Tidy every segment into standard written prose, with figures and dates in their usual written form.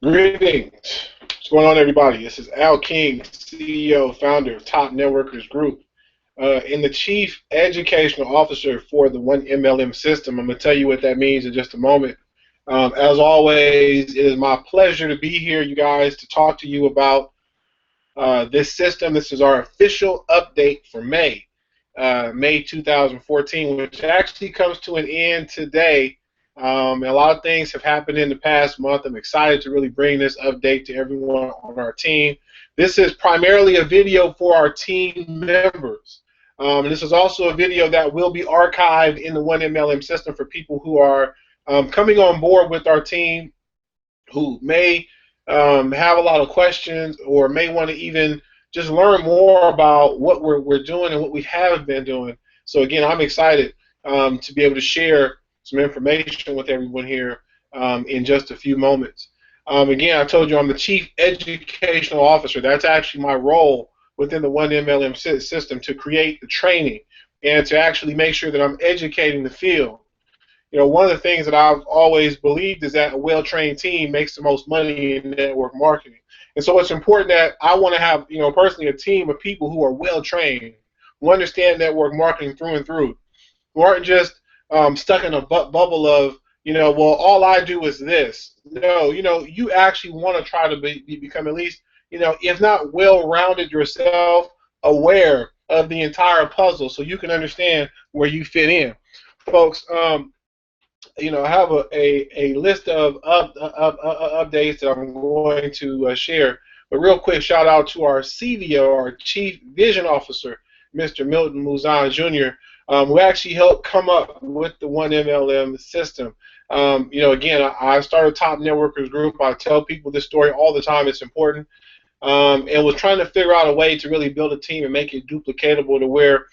Greetings. What's going on, everybody? This is Al King, CEO, founder of Top Networkers Group, and the Chief Educational Officer for the 1MLM system. I'm going to tell you what that means in just a moment. As always, it is my pleasure to be here, you guys, to talk to you about this system. This is our official update for May 2014, which actually comes to an end today. And a lot of things have happened in the past month. I'm excited to really bring this update to everyone on our team. This is primarily a video for our team members. This is also a video that will be archived in the 1MLM system for people who are coming on board with our team, who may have a lot of questions or may want to even just learn more about what we're doing and what we have been doing. So again, I'm excited to be able to share some information with everyone here in just a few moments. Again, I told you I'm the Chief Educational Officer. That's actually my role within the 1MLM system, to create the training and to actually make sure that I'm educating the field. You know, one of the things that I've always believed is that a well-trained team makes the most money in network marketing. And so it's important that I want to have, personally, a team of people who are well-trained, who understand network marketing through and through, who aren't just stuck in a bubble of, well, all I do is this. No, you actually want to try to become at least, if not well-rounded yourself, aware of the entire puzzle so you can understand where you fit in. Folks, I have a list of updates that I'm going to share. But real quick, shout out to our CVO, our Chief Vision Officer, Mr. Milton Muzan Jr., who actually helped come up with the 1MLM system. Again, I started Top Networkers Group. I tell people this story all the time. It's important. And was trying to figure out a way to really build a team and make it duplicatable to where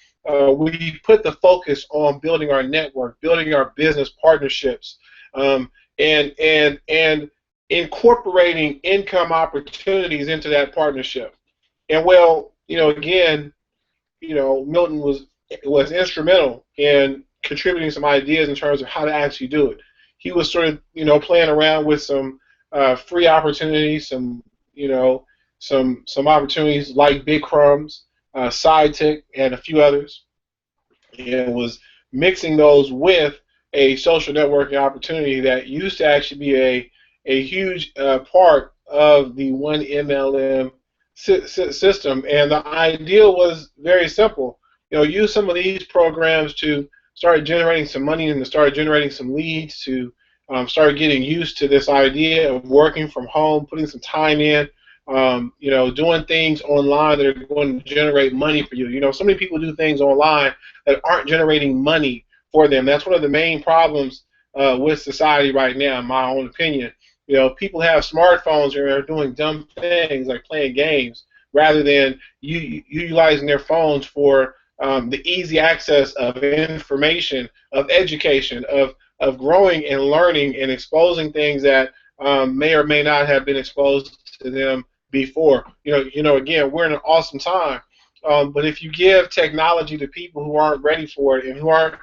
we put the focus on building our network, building our business partnerships, and incorporating income opportunities into that partnership. And well, again, Milton was instrumental in contributing some ideas in terms of how to actually do it. He was sort of, playing around with some free opportunities, some opportunities like Big Crumbs, SideTick, and a few others, and was mixing those with a social networking opportunity that used to actually be a huge part of the 1MLM system. And the idea was very simple. Use some of these programs to start generating some money and to start generating some leads, to start getting used to this idea of working from home, putting some time in, doing things online that are going to generate money for you. So many people do things online that aren't generating money for them. That's one of the main problems with society right now, in my own opinion. People have smartphones and are doing dumb things like playing games rather than utilizing their phones for the easy access of information, of education, of growing and learning and exposing things that may or may not have been exposed to them before. Again, we're in an awesome time, but if you give technology to people who aren't ready for it and who aren't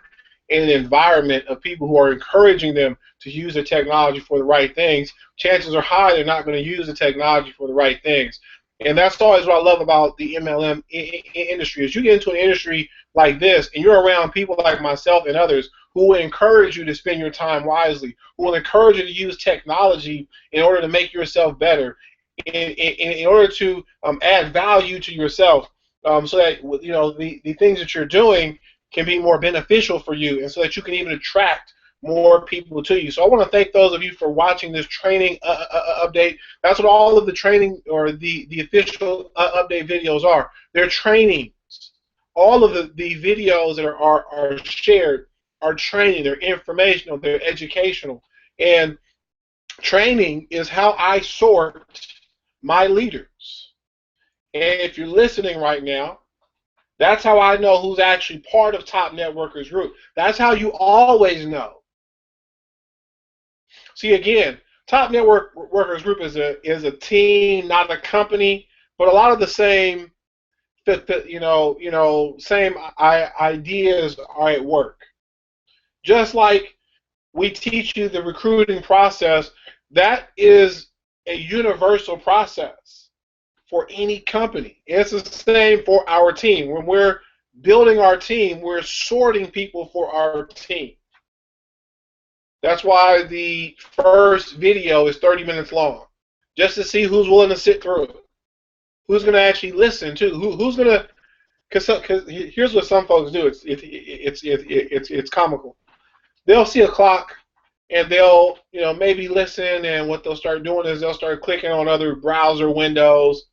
in an environment of people who are encouraging them to use the technology for the right things, chances are high they're not going to use the technology for the right things. And that's always what I love about the MLM industry, is you get into an industry like this and you're around people like myself and others who will encourage you to spend your time wisely, who will encourage you to use technology in order to make yourself better, in order to add value to yourself, so that the things that you're doing can be more beneficial for you, and so that you can even attract more people to you. So I want to thank those of you for watching this training update. That's what all of the training or the official update videos are. They're trainings. All of the videos that are shared are training. They're informational. They're educational. And training is how I sort my leaders. And if you're listening right now, that's how I know who's actually part of Top Networkers Group. That's how you always know. See, again, Top Networkers Group is a team, not a company, but a lot of the same same ideas are at work. Just like we teach you the recruiting process, that is a universal process for any company. It's the same for our team. When we're building our team, we're sorting people for our team. That's why the first video is 30 minutes long, just to see who's willing to sit through it, who's going to actually listen to, who's going to. Because here's what some folks do. It's comical. They'll see a clock and they'll maybe listen, and what they'll start doing is they'll start clicking on other browser windows,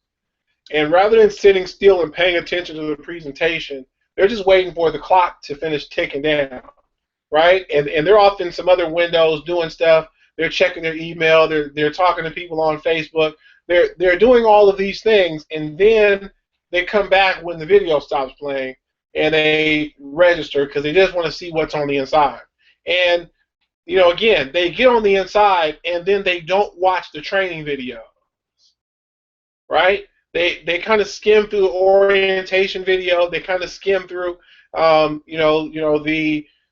and rather than sitting still and paying attention to the presentation, they're just waiting for the clock to finish ticking down, right? And they're off in some other windows doing stuff. They're checking their email. They're talking to people on Facebook. They're doing all of these things, and then they come back when the video stops playing, and they register because they just want to see what's on the inside. And again, they get on the inside, and then they don't watch the training video, right? They kind of skim through the orientation video. They kind of skim through,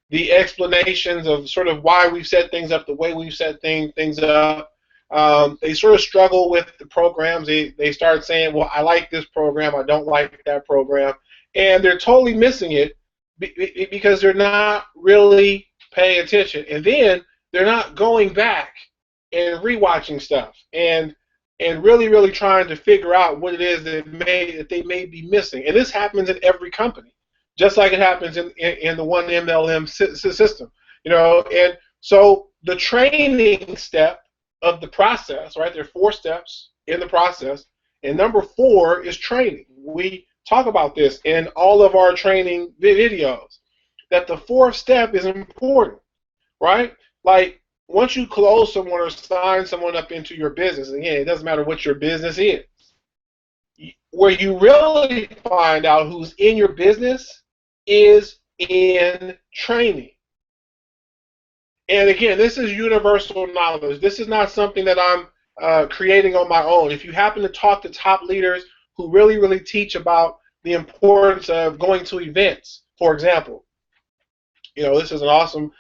the explanations of sort of why we've set things up the way we've set things up. They sort of struggle with the programs. They start saying, well, I like this program, I don't like that program, and they're totally missing it because they're not really paying attention, and then they're not going back and rewatching stuff and really trying to figure out what it is that they may be missing. And this happens in every company, just like it happens in the 1MLM system, And so the training step of the process, right? There are 4 steps in the process, and number 4 is training. We talk about this in all of our training videos, that the 4th step is important, right? Like, once you close someone or sign someone up into your business, again, it doesn't matter what your business is, where you really find out who's in your business is in training. And again, this is universal knowledge. This is not something that I'm creating on my own. If you happen to talk to top leaders who really teach about the importance of going to events, for example, this is an awesome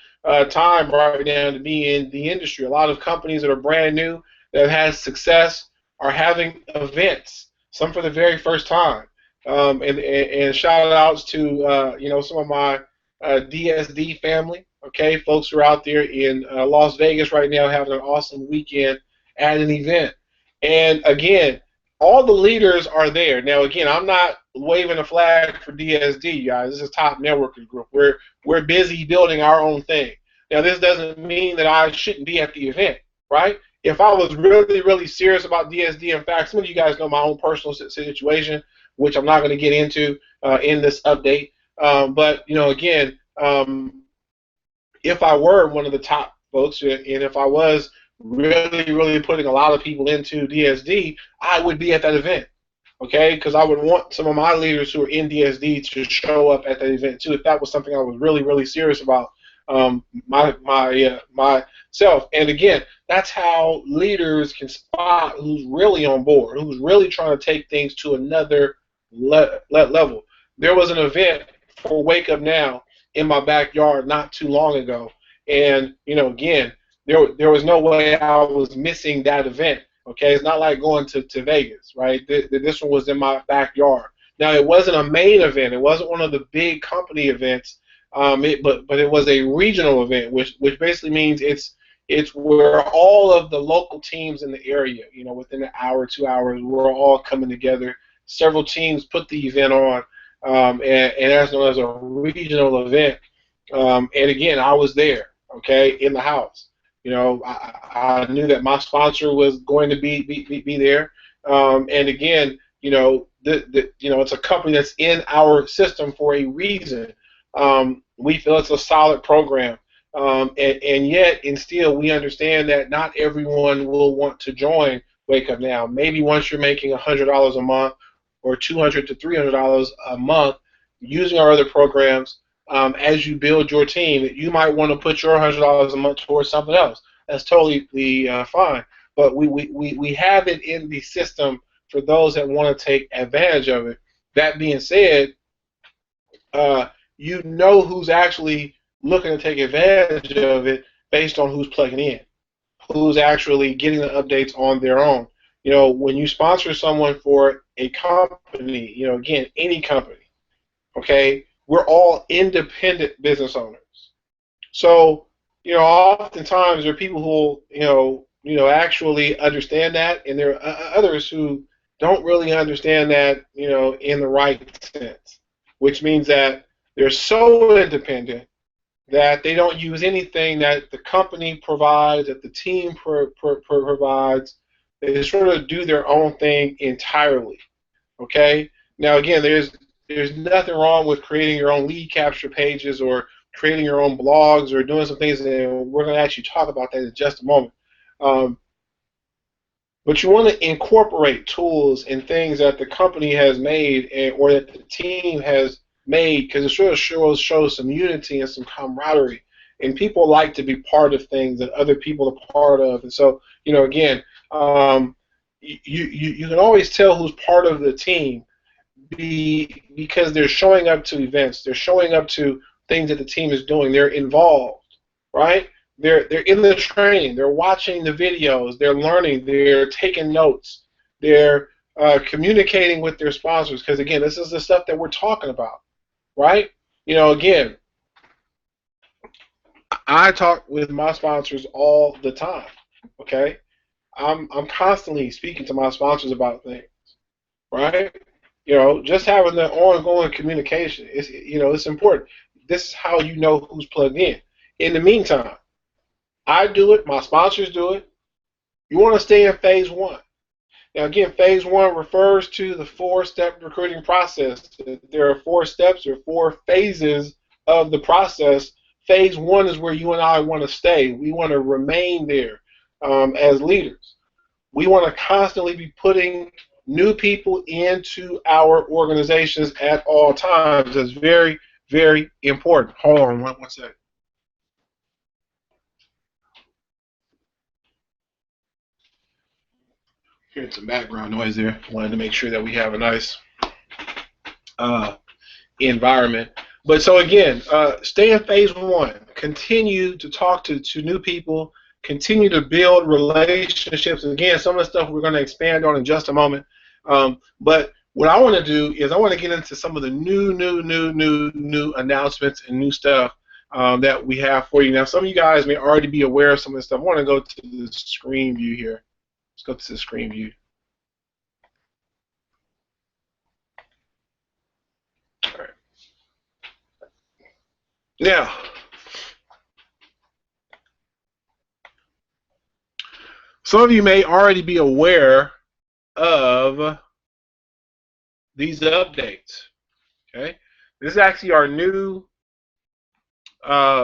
time right now to be in the industry. A lot of companies that are brand new, that have had success, are having events, some for the very first time. And shout outs to some of my DSD family. Okay, folks who are out there in Las Vegas right now having an awesome weekend at an event. And again, all the leaders are there. Now, again, I'm not waving a flag for DSD, guys. This is Top Networking Group. We're busy building our own thing. Now, this doesn't mean that I shouldn't be at the event, right? If I was really serious about DSD, in fact, some of you guys know my own personal situation, which I'm not going to get into in this update. But again, if I were one of the top folks, and if I was really putting a lot of people into DSD, I would be at that event, okay? Because I would want some of my leaders who are in DSD to show up at that event too, if that was something I was really serious about myself. And again, that's how leaders can spot who's really on board, who's really trying to take things to another level. There was an event for Wake Up Now in my backyard not too long ago, and again, there was no way I was missing that event. Okay, it's not like going to Vegas, right? This one was in my backyard. Now, it wasn't a main event. It wasn't one of the big company events, but it was a regional event, which basically means it's where all of the local teams in the area, within an hour, 2 hours, we're all coming together. Several teams put the event on, and that's known as a regional event. And again, I was there, okay, in the house. I knew that my sponsor was going to be there, and again, it's a company that's in our system for a reason. We feel it's a solid program, and yet, and still, we understand that not everyone will want to join Wake Up Now. Maybe once you're making $100 a month or $200 to $300 a month using our other programs. As you build your team, you might want to put your $100 a month towards something else. That's totally fine. But we have it in the system for those that want to take advantage of it. That being said, who's actually looking to take advantage of it based on who's plugging in, who's actually getting the updates on their own. You know, when you sponsor someone for a company, you know, again, any company, okay, we're all independent business owners. So, you know, oftentimes there are people who, actually understand that, and there are others who don't really understand that, you know, in the right sense, which means that they're so independent that they don't use anything that the company provides, that the team provides. They sort of do their own thing entirely. Okay. Now, again, there's nothing wrong with creating your own lead capture pages or creating your own blogs or doing some things, and we're going to actually talk about that in just a moment. But you want to incorporate tools and things that the company has made or that the team has made, because it sort of shows some unity and some camaraderie. And people like to be part of things that other people are part of. And so, you know, again, you can always tell who's part of the team because they're showing up to events, they're showing up to things that the team is doing, they're involved, right? They're in the training, they're watching the videos, they're learning, they're taking notes, they're communicating with their sponsors, because again, this is the stuff that we're talking about, right? You know, again, I talk with my sponsors all the time, okay? I'm constantly speaking to my sponsors about things, right? You know, just having the ongoing communication is, you know, it's important. This is how you know who's plugged in. In the meantime, I do it, my sponsors do it. You want to stay in phase one. Now, again, phase one refers to the 4-step recruiting process. There are 4 steps or 4 phases of the process. Phase one is where you and I want to stay. We want to remain there as leaders. We want to constantly be putting new people into our organizations at all times. That's very, very important. Hold on one second. Hearing some background noise there. Wanted to make sure that we have a nice environment. But so again, stay in phase one. Continue to talk to new people. Continue to build relationships. Again, some of the stuff we're going to expand on in just a moment. But what I want to do is I want to get into some of the new announcements and new stuff that we have for you. Now, some of you guys may already be aware of some of this stuff. I want to go to the screen view here. Let's go to the screen view. All right. Now, some of you may already be aware of these updates. Okay, this is actually our new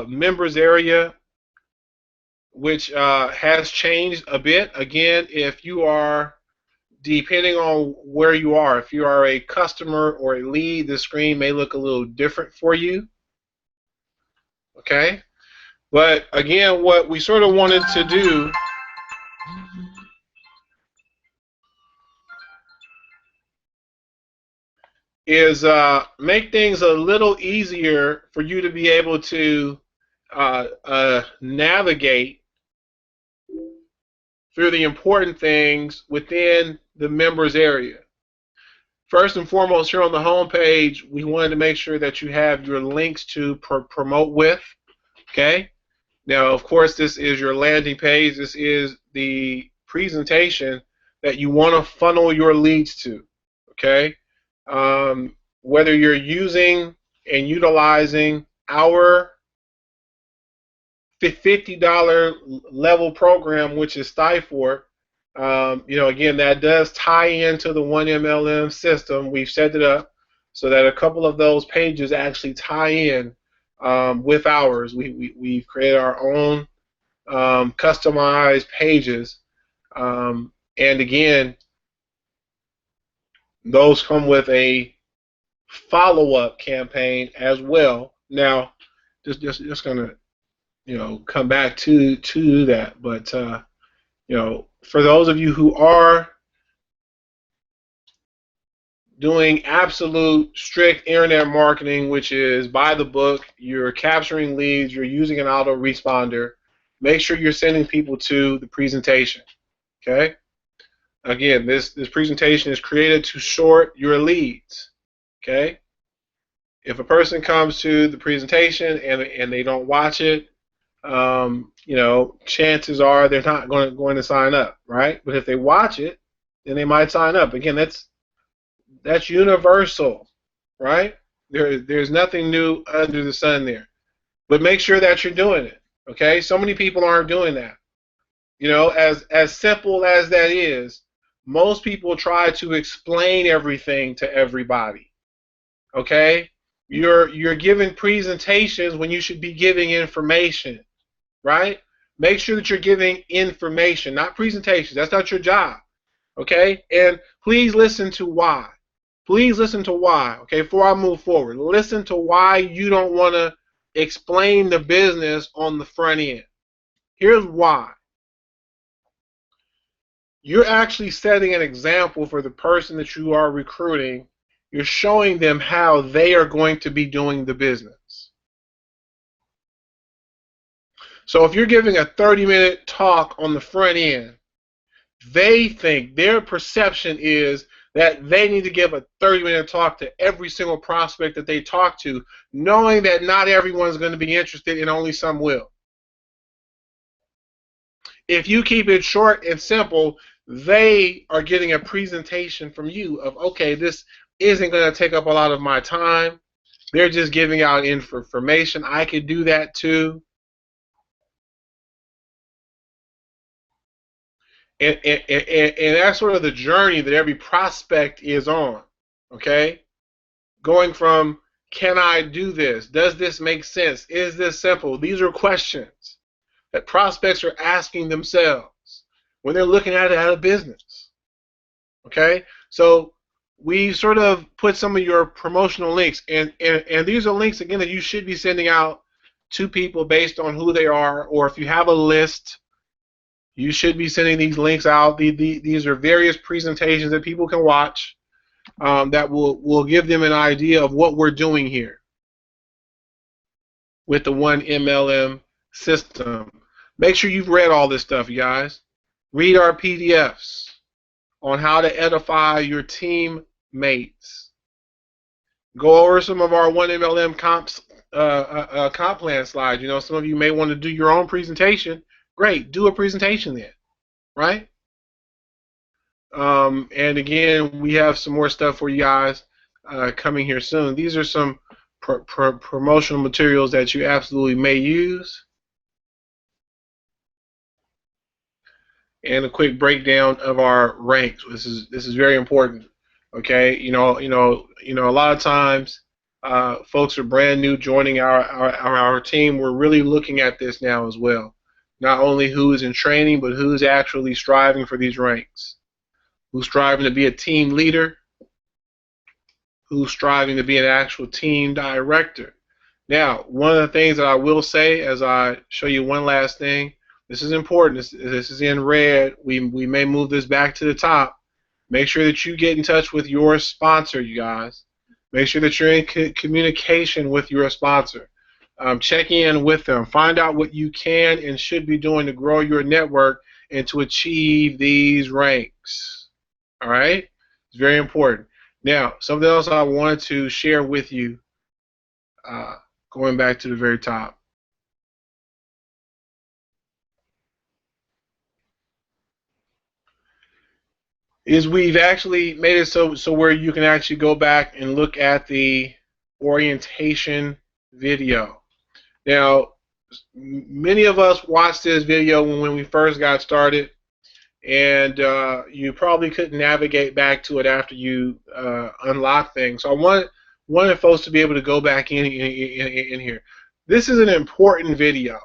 members area, which has changed a bit. Again, if you are, depending on where you are, if you are a customer or a lead, the screen may look a little different for you. Okay, but again, what we sort of wanted to do is make things a little easier for you to be able to navigate through the important things within the members area. First and foremost, here on the home page, we wanted to make sure that you have your links to promote with. Okay. Now, of course, this is your landing page. This is the presentation that you want to funnel your leads to. Okay. Whether you're using and utilizing our $50 level program, which is Stifort, again, that does tie into the 1mlm system. We've set it up so that a couple of those pages actually tie in with ours. We've created our own customized pages, and again, those come with a follow-up campaign as well. Now, just gonna come back to that, but for those of you who are doing absolute strict internet marketing, which is by the book, you're capturing leads, you're using an autoresponder, make sure you're sending people to the presentation. Okay. Again, this presentation is created to short your leads. Okay. If a person comes to the presentation and they don't watch it, chances are they're not going to sign up, right? But if they watch it, then they might sign up. Again, that's universal, right? There's nothing new under the sun there. But make sure that you're doing it. Okay? So many people aren't doing that. As simple as that is, most people try to explain everything to everybody. Okay? You're giving presentations when you should be giving information, right? Make sure that you're giving information, not presentations. That's not your job. Okay? And please listen to why. Please listen to why. Okay, before I move forward, listen to why you don't want to explain the business on the front end. Here's why. You're actually setting an example for the person that you are recruiting. You're showing them how they are going to be doing the business. So if you're giving a 30-minute talk on the front end, they think, their perception is that they need to give a 30-minute talk to every single prospect that they talk to, knowing that not everyone's going to be interested and only some will. If you keep it short and simple, they are getting a presentation from you of, okay, this isn't going to take up a lot of my time. They're just giving out information. I could do that too. And that's sort of the journey that every prospect is on, okay? Going from, can I do this? Does this make sense? Is this simple? These are questions that prospects are asking themselves when they're looking at it at a business, okay? So we sort of put some of your promotional links, and these are links, again, that you should be sending out to people based on who they are, or if you have a list, you should be sending these links out. These are various presentations that people can watch that will give them an idea of what we're doing here with the 1MLM system. Make sure you've read all this stuff, you guys. Read our PDFs on how to edify your teammates. Go over some of our 1MLM comp plan slides. Some of you may want to do your own presentation. Great, do a presentation then, right? And again, we have some more stuff for you guys coming here soon. These are some promotional materials that you absolutely may use. And a quick breakdown of our ranks. This is very important. Okay, a lot of times folks are brand new joining our team. We're really looking at this now as well. Not only who is in training, but who's actually striving for these ranks. Who's striving to be a team leader. Who's striving to be an actual team director. Now, one of the things that I will say as I show you one last thing, this is important. This is in red. We may move this back to the top. Make sure that you get in touch with your sponsor, you guys. Make sure that you're in communication with your sponsor. Check in with them. Find out what you can and should be doing to grow your network and to achieve these ranks. All right? It's very important. Now, something else I wanted to share with you, going back to the very top. Is we've actually made it so where you can actually go back and look at the orientation video. Now, many of us watched this video when we first got started, and you probably couldn't navigate back to it after you unlock things. So I wanted folks to be able to go back in here. This is an important video,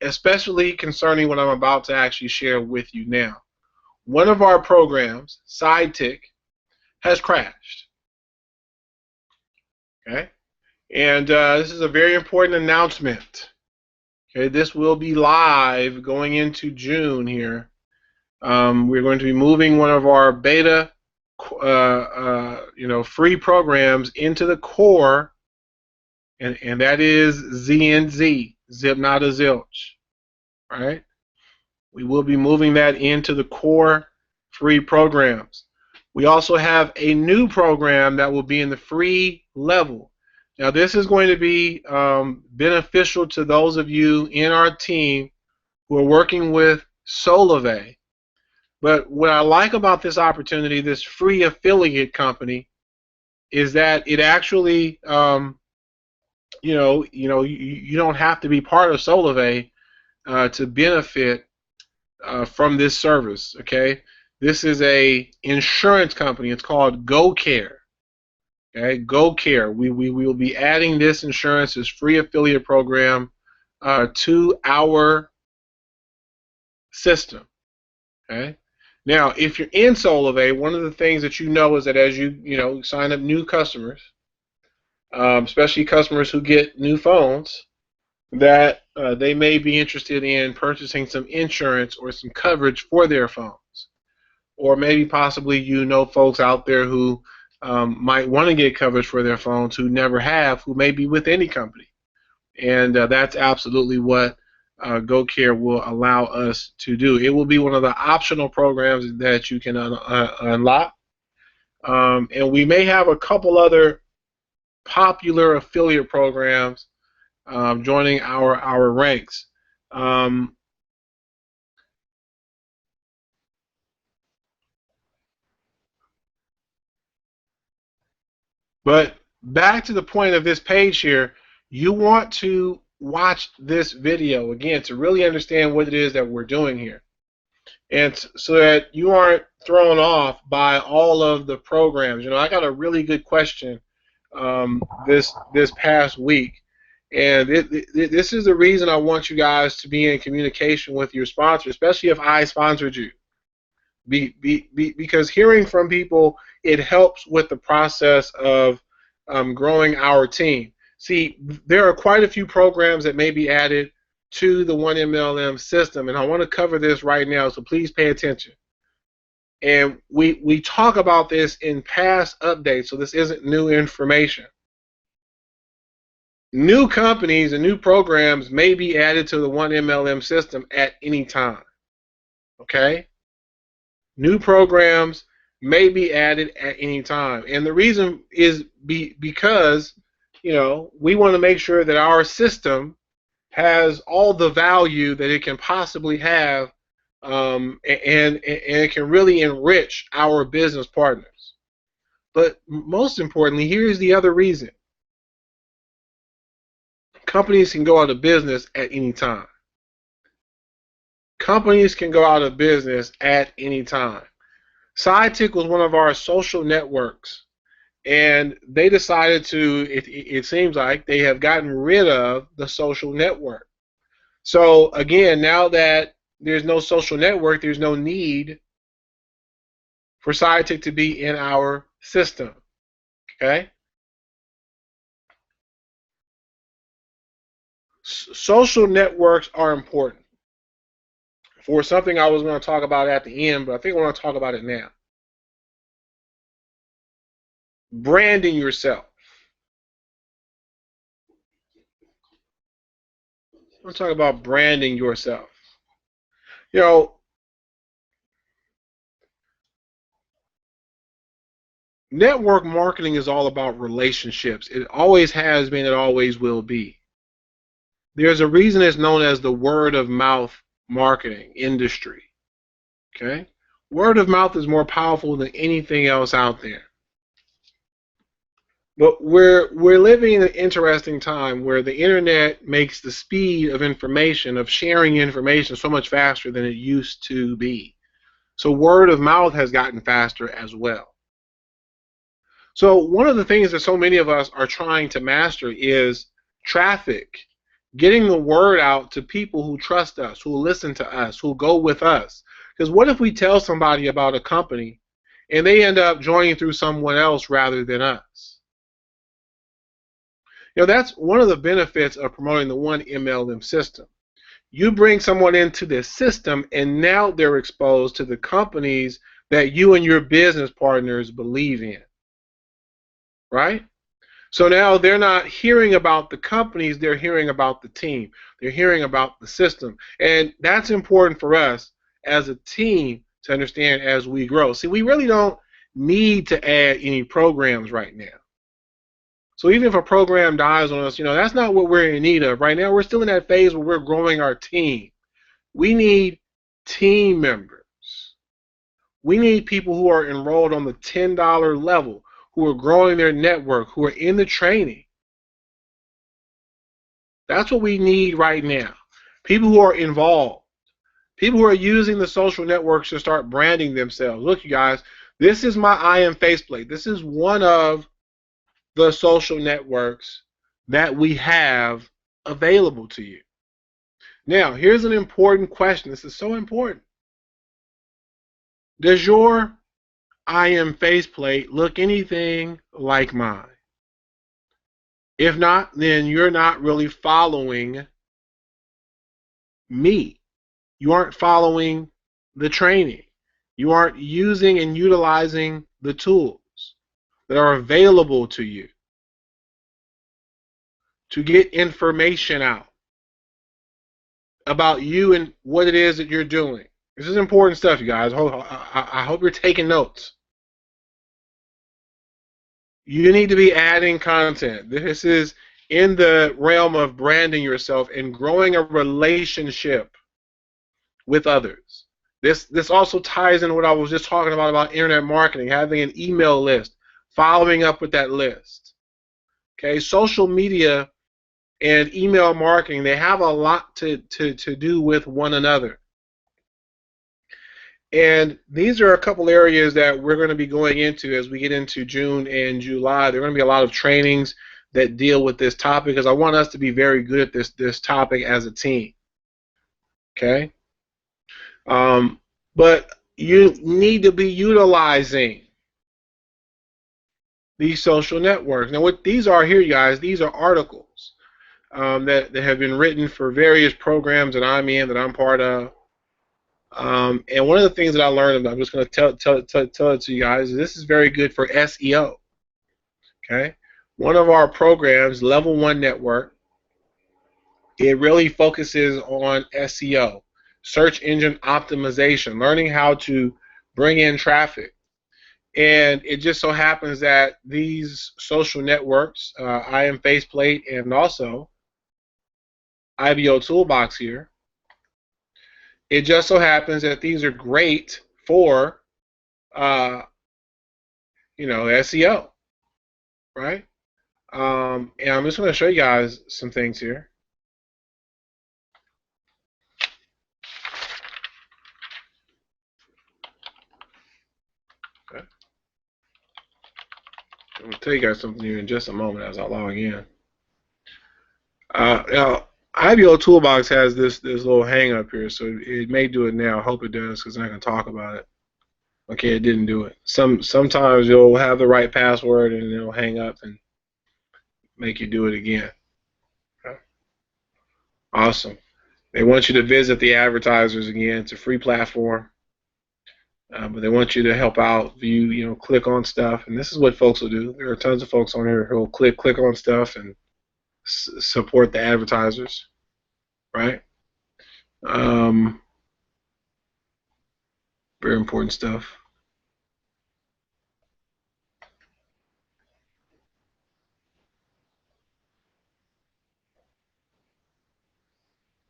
especially concerning what I'm about to actually share with you now. One of our programs, SideTick, has crashed. Okay? And this is a very important announcement. Okay, this will be live going into June here. We're going to be moving one of our beta, free programs into the core, and that is ZNZ, Zip Not a Zilch. right? We will be moving that into the core free programs. We also have a new program that will be in the free level. Now, this is going to be beneficial to those of you in our team who are working with Solivay. But what I like about this opportunity, this free affiliate company, is that it actually, you don't have to be part of Solivay to benefit from this service. Okay, this is a insurance company. It's called GoCare. Okay, GoCare. We will be adding this insurance, this free affiliate program, to our system. Okay. Now, if you're in Solivay, one of the things that you know is that as you sign up new customers, especially customers who get new phones, that they may be interested in purchasing some insurance or some coverage for their phones. Or maybe possibly folks out there who might want to get coverage for their phones who never have, who may be with any company. And that's absolutely what GoCare will allow us to do. It will be one of the optional programs that you can unlock. And we may have a couple other popular affiliate programs joining our ranks. But back to the point of this page here, you want to watch this video again to really understand what it is that we're doing here, and so that you aren't thrown off by all of the programs. I got a really good question this past week, and this is the reason I want you guys to be in communication with your sponsor, especially if I sponsored you. Because hearing from people, it helps with the process of growing our team. See, there are quite a few programs that may be added to the 1mlm system, and I want to cover this right now, so please pay attention. And we talk about this in past updates, so this isn't new information. New companies and new programs may be added to the 1mlm system at any time. Okay? New programs may be added at any time. And the reason is because, we want to make sure that our system has all the value that it can possibly have, and it can really enrich our business partners. But most importantly, here's the other reason. Companies can go out of business at any time. Companies can go out of business at any time. SideTick was one of our social networks, and they decided to, it seems like they have gotten rid of the social network. So again, now that there's no social network, there's no need for SideTick to be in our system. Okay? Social networks are important for something I was going to talk about at the end, but I think I want to talk about it now. Branding yourself. I'm going to talk about branding yourself. Network marketing is all about relationships. It always has been, it always will be. There's a reason it's known as the word of mouth marketing industry. Okay? Word of mouth is more powerful than anything else out there. But we're living in an interesting time where the internet makes the speed of information, of sharing information, so much faster than it used to be. So word of mouth has gotten faster as well. So one of the things that so many of us are trying to master is traffic, getting the word out to people who trust us, who listen to us, who go with us. Because what if we tell somebody about a company and they end up joining through someone else rather than us? That's one of the benefits of promoting the 1mlm system. You bring someone into this system, and now they're exposed to the companies that you and your business partners believe in. Right? So now they're not hearing about the companies, they're hearing about the team. They're hearing about the system. And that's important for us as a team to understand as we grow. See, we really don't need to add any programs right now. So even if a program dies on us, that's not what we're in need of. Right now, we're still in that phase where we're growing our team. We need team members. We need people who are enrolled on the $10 level, who are growing their network, who are in the training. That's what we need right now. People who are involved. People who are using the social networks to start branding themselves. Look, you guys, this is my I am faceplate. This is one of the social networks that we have available to you. Now, here's an important question. This is so important. Does your I am faceplate look anything like mine? If not, then you're not really following me. You aren't following the training. You aren't using and utilizing the tools that are available to you to get information out about you and what it is that you're doing. This is important stuff, you guys. I hope you're taking notes. You need to be adding content. This is in the realm of branding yourself and growing a relationship with others. This also ties in what I was just talking about internet marketing, having an email list, following up with that list. Okay, social media and email marketing, they have a lot to do with one another. And these are a couple areas that we're going to be going into as we get into June and July. There are going to be a lot of trainings that deal with this topic because I want us to be very good at this topic as a team. Okay? But you need to be utilizing these social networks. Now, what these are here, guys, these are articles that have been written for various programs that I'm in, that I'm part of. And one of the things that I learned, I'm just going to tell it to you guys, is this is very good for SEO. Okay, one of our programs, Level 1 Network, it really focuses on SEO, search engine optimization, learning how to bring in traffic. And it just so happens that these social networks, I am Faceplate and also IBO Toolbox here, it just so happens that these are great for, SEO, right? And I'm just going to show you guys some things here. Okay. I'm going to tell you guys something here in just a moment as I log in. Now, IBO Toolbox has this little hang up here, so it may do it now. I hope it does because I can talk about it. Okay, it didn't do it. Sometimes you'll have the right password and it'll hang up and make you do it again. Okay. Awesome. They want you to visit the advertisers again. It's a free platform, but they want you to help out, view, click on stuff, and this is what folks will do. There are tons of folks on here who will click on stuff and support the advertisers, right? Very important stuff.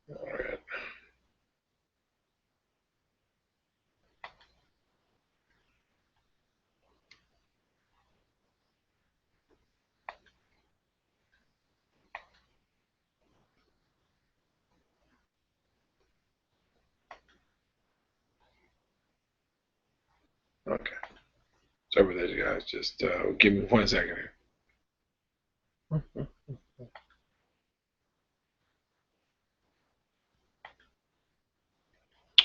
All right. Okay. Sorry about that, you guys. Just give me 1 second here.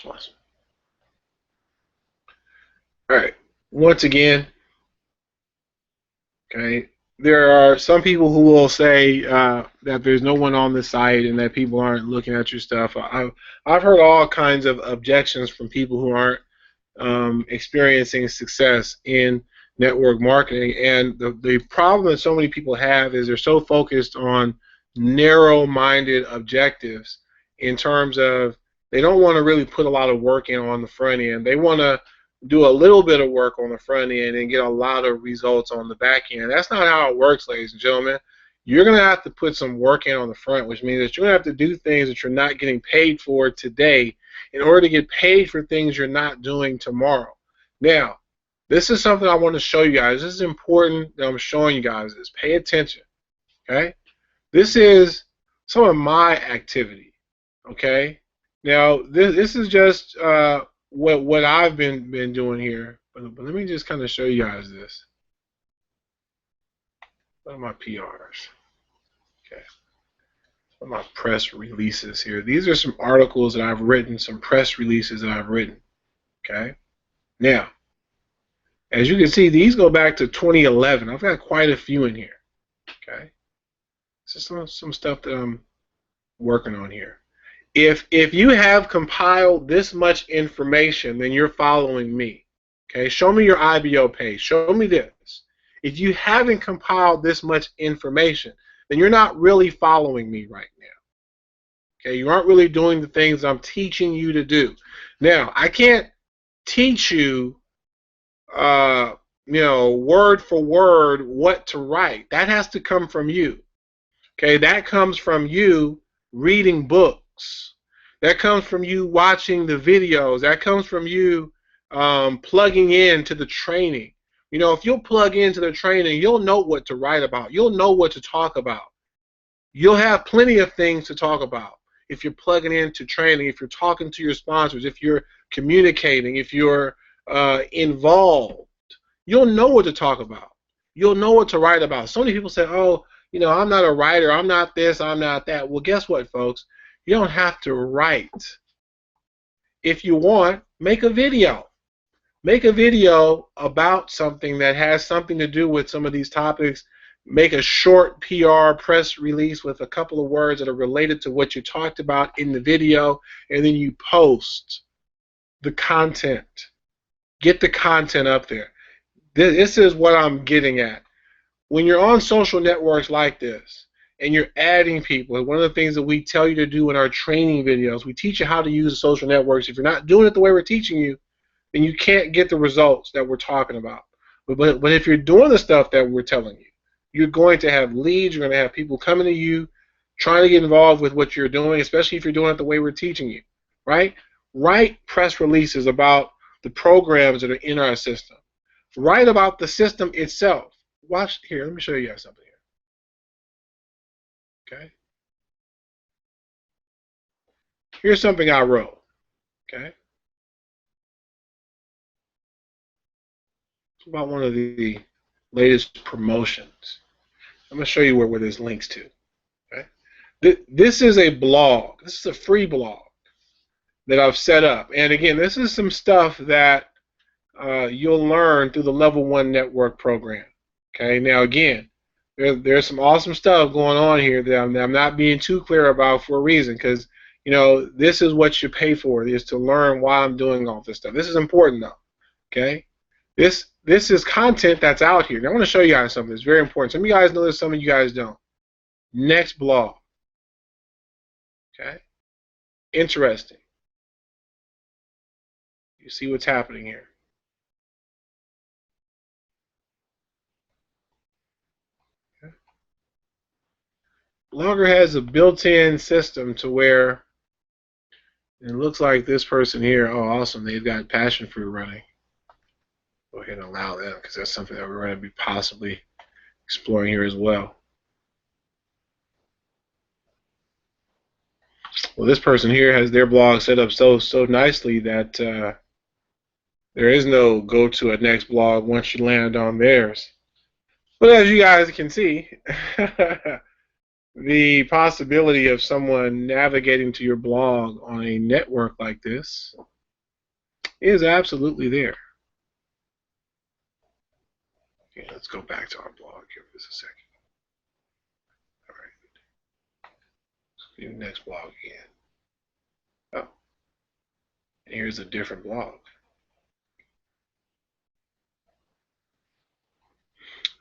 Awesome. All right. Once again, okay, there are some people who will say that there's no one on the site and that people aren't looking at your stuff. I've heard all kinds of objections from people who aren't experiencing success in network marketing. And the problem that so many people have is they're so focused on narrow-minded objectives in terms of they don't want to really put a lot of work in on the front end. They want to do a little bit of work on the front end and get a lot of results on the back end. That's not how it works, ladies and gentlemen. You're going to have to put some work in on the front, which means that you're going to have to do things that you're not getting paid for today in order to get paid for things you're not doing tomorrow. Now, this is something I want to show you guys. This is important that I'm showing you guys this. Pay attention, okay? This is some of my activity, okay? Now, this is just what I've been doing here, but let me just kind of show you guys this. What are my PRs? Okay. What are my press releases here? These are some articles that I've written, some press releases that I've written, okay? Now, as you can see, these go back to 2011. I've got quite a few in here, okay? This is some stuff that I'm working on here. If you have compiled this much information, then you're following me. Okay, show me your IBO page. Show me this. If you haven't compiled this much information, then you're not really following me right now. Okay, you aren't really doing the things I'm teaching you to do. Now, I can't teach you, word for word what to write. That has to come from you. Okay, that comes from you reading books. That comes from you watching the videos. That comes from you plugging into the training. You know, if you'll plug into the training, you'll know what to write about. You'll know what to talk about. You'll have plenty of things to talk about if you're plugging into training, if you're talking to your sponsors, if you're communicating, if you're involved. You'll know what to talk about. You'll know what to write about. So many people say, oh, you know, I'm not a writer, I'm not this, I'm not that. Well, guess what, folks? You don't have to write. If you want, make a video. Make a video about something that has something to do with some of these topics. Make a short PR press release with a couple of words that are related to what you talked about in the video, and then you post the content. Get the content up there. This is what I'm getting at. When you're on social networks like this and you're adding people, one of the things that we tell you to do in our training videos, we teach you how to use the social networks. If you're not doing it the way we're teaching you, then you can't get the results that we're talking about. But if you're doing the stuff that we're telling you, you're going to have leads, you're going to have people coming to you, trying to get involved with what you're doing, especially if you're doing it the way we're teaching you, right? Write press releases about the programs that are in our system. Write about the system itself. Watch here. Let me show you guys something here. Okay. Here's something I wrote. Okay. It's about one of the latest promotions. I'm going to show you where this links to. Okay. This is a blog. This is a free blog that I've set up. And again, this is some stuff that you'll learn through the Level 1 Network program. Okay. Now, again, there's some awesome stuff going on here that I'm not being too clear about for a reason, because you know this is what you pay for, is to learn why I'm doing all this stuff. This is important though. Okay. This is content that's out here. Now, I want to show you guys something that's very important. Some of you guys know this, some of you guys don't. Next blog. Okay. Interesting. You see what's happening here. Okay. Blogger has a built-in system to where it looks like this person here, oh awesome, they've got passion fruit running. Go ahead and allow them, because that's something that we're going to be possibly exploring here as well. Well, this person here has their blog set up so nicely that there is no go to a next blog once you land on theirs. But as you guys can see, the possibility of someone navigating to your blog on a network like this is absolutely there. Okay, let's go back to our blog here for just a second. All right. Let's do the next blog again. Oh, and here's a different blog.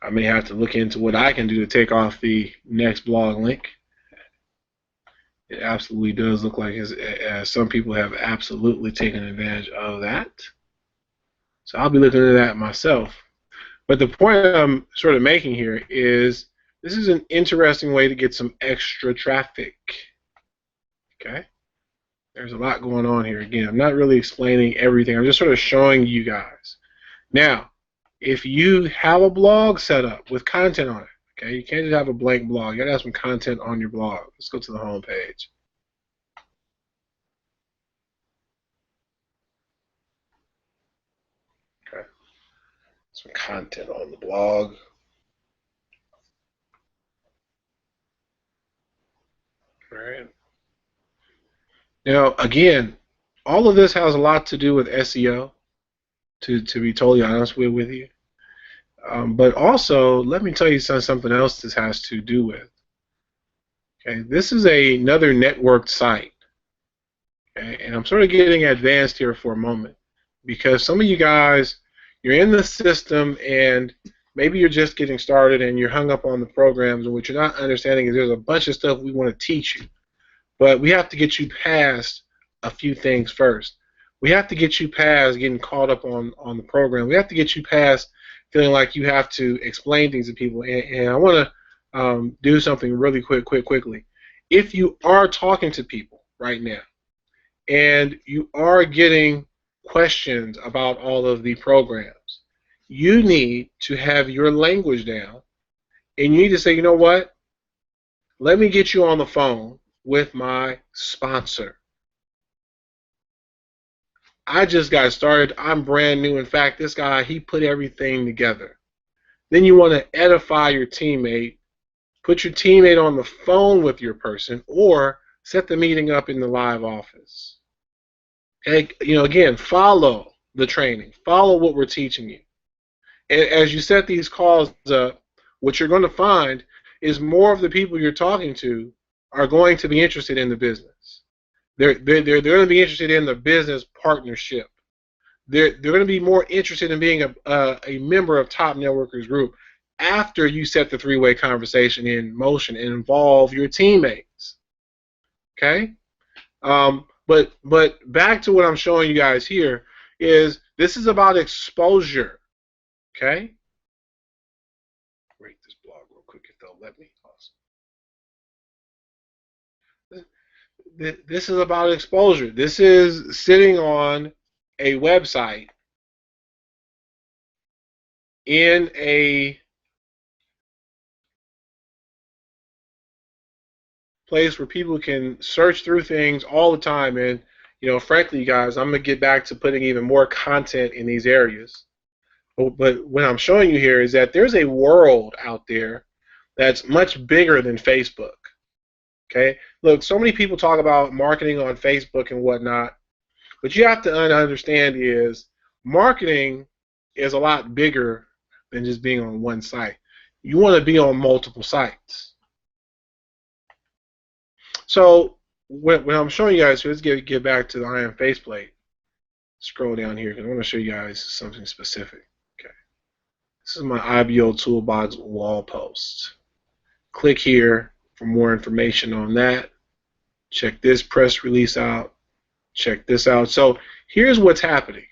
I may have to look into what I can do to take off the next blog link. It absolutely does look like some people have absolutely taken advantage of that. So I'll be looking into that myself. But the point I'm sort of making here is this is an interesting way to get some extra traffic. Okay? There's a lot going on here. Again, I'm not really explaining everything. I'm just sort of showing you guys. Now, if you have a blog set up with content on it, okay, you can't just have a blank blog. You got to have some content on your blog. Let's go to the home page. Okay, some content on the blog. All right. Now, again, all of this has a lot to do with SEO, to be totally honest with you. But also, let me tell you something else this has to do with. Okay, this is another networked site. Okay, and I'm sort of getting advanced here for a moment because some of you guys, you're in the system and maybe you're just getting started and you're hung up on the programs, and what you're not understanding is there's a bunch of stuff we want to teach you. But we have to get you past a few things first. We have to get you past getting caught up on the program. We have to get you past feeling like you have to explain things to people. And I want to do something really quickly. If you are talking to people right now and you are getting questions about all of the programs, you need to have your language down, and you need to say, you know what? Let me get you on the phone with my sponsor. I just got started. I'm brand new. In fact, this guy, he put everything together. Then you want to edify your teammate, put your teammate on the phone with your person, or set the meeting up in the live office. Okay, again, follow the training. Follow what we're teaching you. And as you set these calls up, what you're going to find is more of the people you're talking to are going to be interested in the business. They're going to be interested in the business partnership. They're going to be more interested in being a member of Top Networkers Group after you set the three-way conversation in motion and involve your teammates. Okay? But back to what I'm showing you guys here is this is about exposure. Okay? Rate this blog real quick if they'll let me. This is about exposure. This is sitting on a website in a place where people can search through things all the time. And, frankly, you guys, I'm going to get back to putting even more content in these areas. But what I'm showing you here is that there's a world out there that's much bigger than Facebook. Okay? Look, so many people talk about marketing on Facebook and whatnot, but you have to understand is marketing is a lot bigger than just being on one site. You want to be on multiple sites. So what I'm showing you guys, let's get back to the I am faceplate. Scroll down here because I want to show you guys something specific. Okay, this is my IBO Toolbox wall post. Click here for more information on that. Check this press release out. Check this out. So here's what's happening.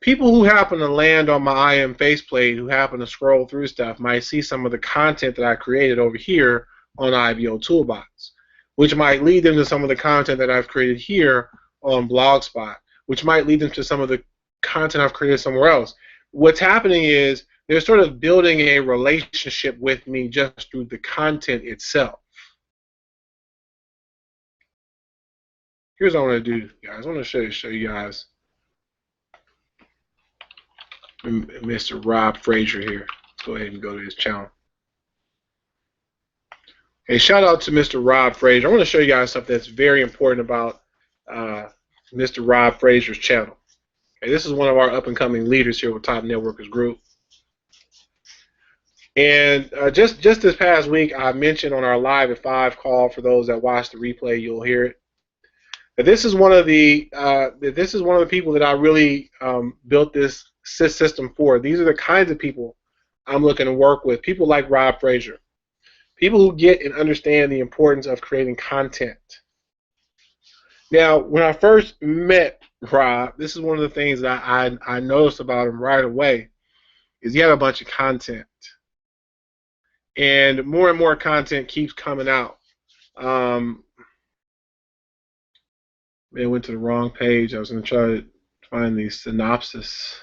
People who happen to land on my I am faceplate, who happen to scroll through stuff, might see some of the content that I created over here on IBO Toolbox, which might lead them to some of the content that I've created here on Blogspot, which might lead them to some of the content I've created somewhere else. What's happening is they're sort of building a relationship with me just through the content itself. Here's what I want to do, guys. I want to show you guys Mr. Rob Frazier here. Let's go ahead and go to his channel. Hey, shout out to Mr. Rob Frazier. I want to show you guys something that's very important about Mr. Rob Frazier's channel. Okay, this is one of our up-and-coming leaders here with Top Networkers Group. And just this past week, I mentioned on our Live at 5 call, for those that watch the replay, you'll hear it. But this is one of the people that I really built this system for. These are the kinds of people I'm looking to work with people like Rob Frazier, people who get and understand the importance of creating content. Now, when I first met Rob, this is one of the things that I noticed about him right away is he had a bunch of content, and more content keeps coming out. I went to the wrong page. I was going to try to find the synopsis.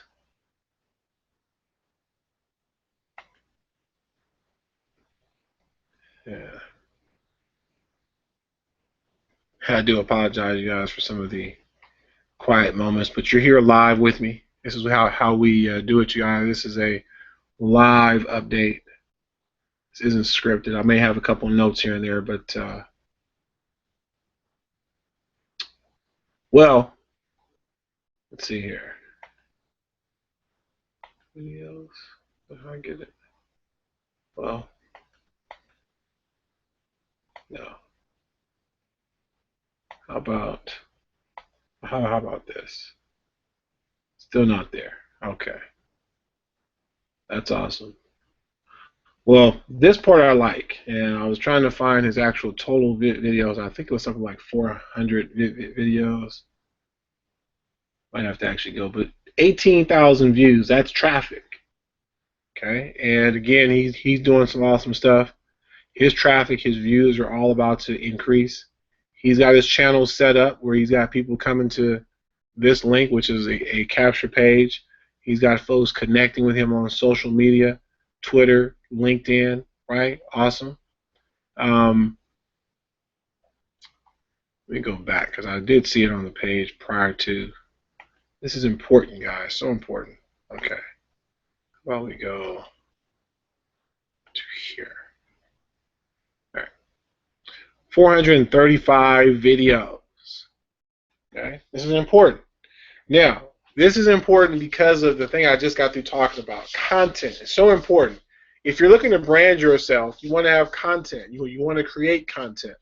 Yeah. I do apologize, you guys, for some of the quiet moments, but you're here live with me. This is how we do it, you guys. This is a live update. This isn't scripted. I may have a couple notes here and there, but well, let's see here. Videos. If I get it. Well, no. How about this? Still not there. Okay. That's awesome. Well, this part I like, and I was trying to find his actual total videos. I think it was something like 400 videos. Might have to actually go, but 18,000 views. That's traffic. Okay, and again, he's doing some awesome stuff. His traffic, his views are all about to increase. He's got his channel set up where he's got people coming to this link, which is a capture page. He's got folks connecting with him on social media, Twitter, LinkedIn, right? Awesome. Let me go back because I did see it on the page prior to. This is important, guys. So important. Okay. How about we go to here? All right. 435 videos. Okay. This is important. Now, this is important because of the thing I just got through talking about. Content is so important. If you're looking to brand yourself, you want to have content. You want to create content.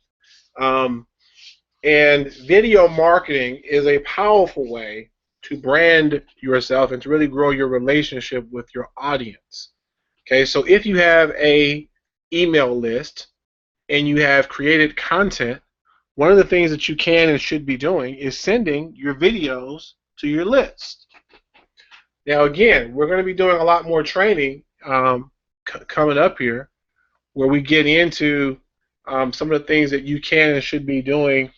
And video marketing is a powerful way to brand yourself and to really grow your relationship with your audience. Okay, so if you have a email list and you have created content, one of the things that you can and should be doing is sending your videos to your list. Now again, we're going to be doing a lot more training coming up here where we get into some of the things that you can and should be doing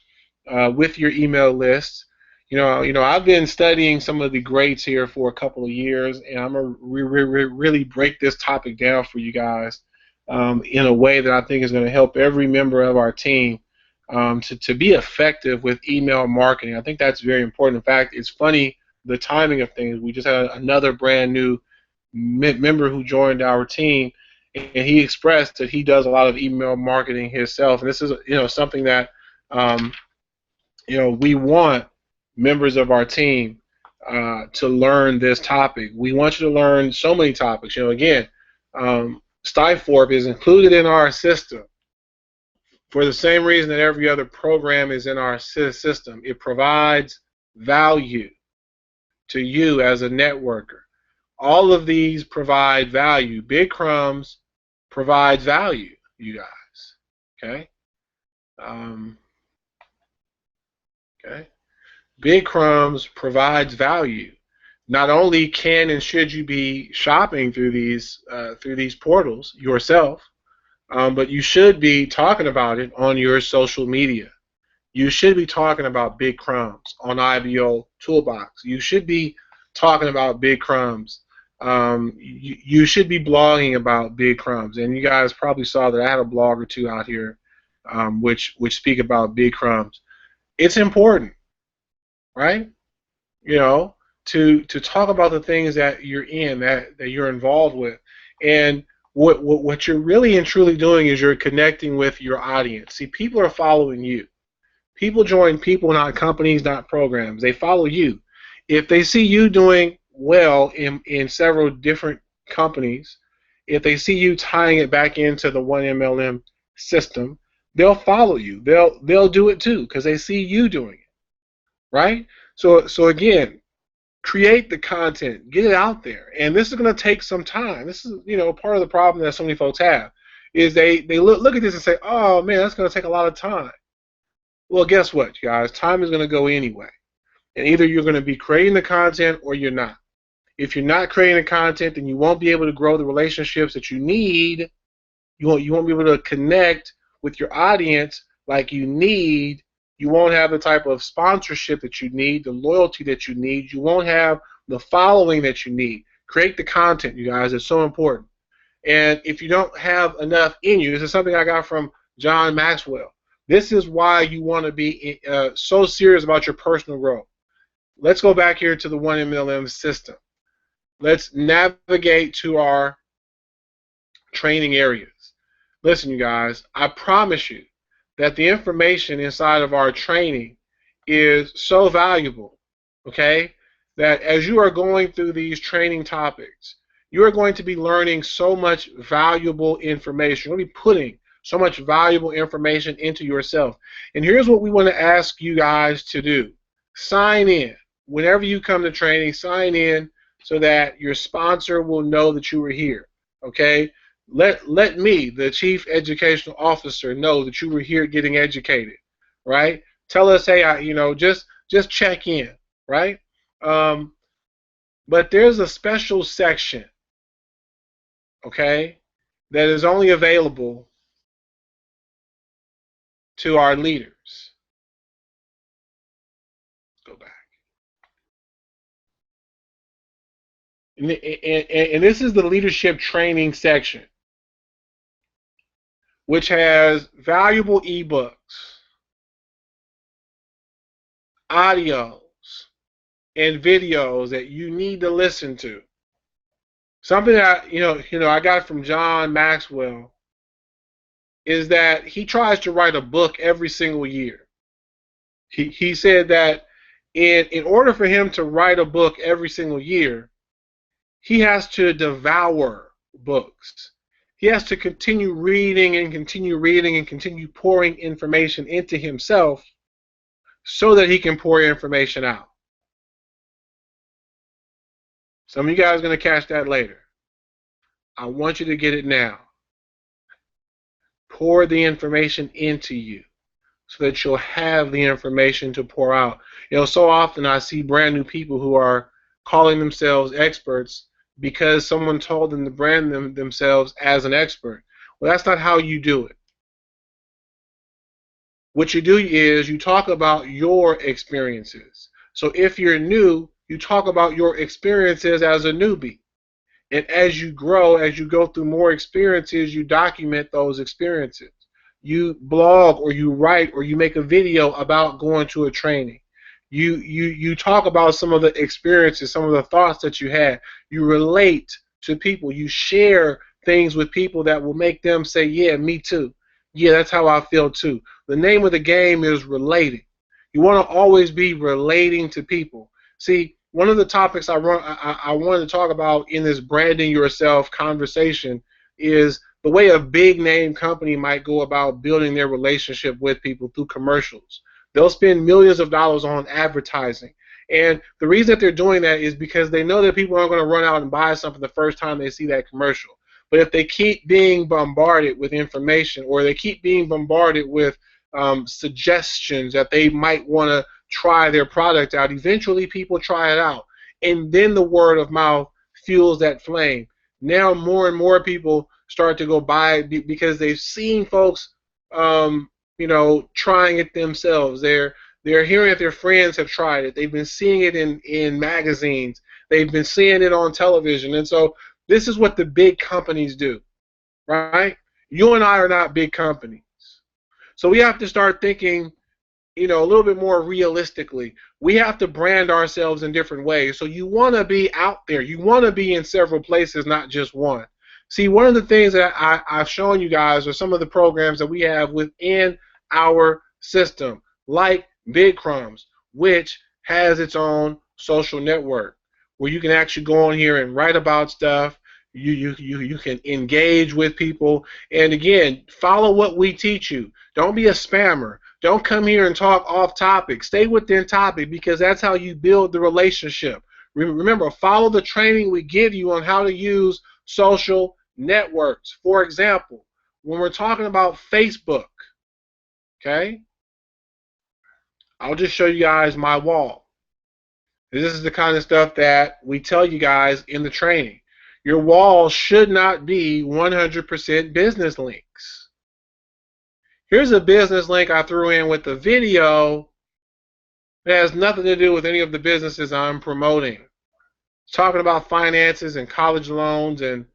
with your email list. You know, I've been studying some of the greats here for a couple of years, and I'm going to really break this topic down for you guys in a way that I think is going to help every member of our team to be effective with email marketing. I think that's very important. In fact, it's funny, the timing of things. We just had another brand new member who joined our team, and he expressed that he does a lot of email marketing himself. And this is, something that, we want members of our team to learn this topic. We want you to learn so many topics. Again, Stifforp is included in our system for the same reason that every other program is in our system. It provides value to you as a networker. All of these provide value. Big Crumbs provides value, you guys. Okay? Okay? Big Crumbs provides value. Not only can and should you be shopping through these portals yourself, but you should be talking about it on your social media. You should be talking about Big Crumbs on IBO Toolbox. You should be talking about Big Crumbs. You should be blogging about Big Crumbs. And you guys probably saw that I had a blog or two out here which speak about Big Crumbs. It's important, right? To talk about the things that you're in, that you're involved with. And what you're really and truly doing is you're connecting with your audience. See, people are following you. People join people, not companies, not programs. They follow you. If they see you doing well in several different companies, if they see you tying it back into the 1MLM system, they'll follow you. They'll do it too because they see you doing it, right? So again, create the content, get it out there. And this is going to take some time. This is, part of the problem that so many folks have is they look at this and say, oh man, that's going to take a lot of time. Well, guess what, guys? Time is going to go anyway. And either you're going to be creating the content or you're not. If you're not creating the content, then you won't be able to grow the relationships that you need. You won't be able to connect with your audience like you need. You won't have the type of sponsorship that you need, the loyalty that you need. You won't have the following that you need. Create the content, you guys. It's so important. And if you don't have enough in you, this is something I got from John Maxwell. This is why you want to be so serious about your personal growth. Let's go back here to the 1mlm system. Let's navigate to our training areas. Listen, you guys, I promise you that the information inside of our training is so valuable, okay, that as you are going through these training topics, you are going to be learning so much valuable information. You're going to be putting so much valuable information into yourself. And here's what we want to ask you guys to do. Sign in. Whenever you come to training, sign in so that your sponsor will know that you were here, okay? Let me, the Chief Educational Officer, know that you were here getting educated, right? Tell us, hey, just check in, right? But there's a special section, okay, that is only available to our leaders. Let's go back. And this is the leadership training section, which has valuable ebooks, audios, and videos that you need to listen to. Something that I got from John Maxwell is that he tries to write a book every single year. He said that in order for him to write a book every single year, he has to devour books. He has to continue reading and continue pouring information into himself so that he can pour information out. Some of you guys are going to catch that later. I want you to get it now. Pour the information into you so that you'll have the information to pour out. So often I see brand new people who are calling themselves experts because someone told them to brand themselves as an expert. Well, that's not how you do it. What you do is you talk about your experiences. So if you're new, you talk about your experiences as a newbie. And as you grow, as you go through more experiences, you document those experiences. You blog or you write or you make a video about going to a training. You talk about some of the experiences, some of the thoughts that you had. You relate to people. You share things with people that will make them say, yeah, me too. Yeah, that's how I feel too. The name of the game is relating. You want to always be relating to people. See, one of the topics I wanted to talk about in this branding yourself conversation is the way a big name company might go about building their relationship with people through commercials. They'll spend millions of dollars on advertising. And the reason that they're doing that is because they know that people aren't going to run out and buy something the first time they see that commercial. But if they keep being bombarded with information or they keep being bombarded with suggestions that they might want to try their product out, eventually people try it out. And then the word of mouth fuels that flame. Now more and more people start to go buy it because they've seen folks trying it themselves. They're hearing that their friends have tried it. They've been seeing it in magazines. They've been seeing it on television. And so this is what the big companies do, right? You and I are not big companies. So we have to start thinking, a little bit more realistically. We have to brand ourselves in different ways. So you want to be out there. You want to be in several places, not just one. See, one of the things that I've shown you guys are some of the programs that we have within our system, like Big Crumbs, which has its own social network where you can actually go on here and write about stuff. You can engage with people. And again, follow what we teach you. Don't be a spammer. Don't come here and talk off topic. Stay within topic because that's how you build the relationship. Remember, follow the training we give you on how to use social networks. For example, when we're talking about Facebook, okay, I'll just show you guys my wall. This is the kind of stuff that we tell you guys in the training. Your wall should not be 100% business links. Here's a business link I threw in with the video. It has nothing to do with any of the businesses I'm promoting. It's talking about finances and college loans and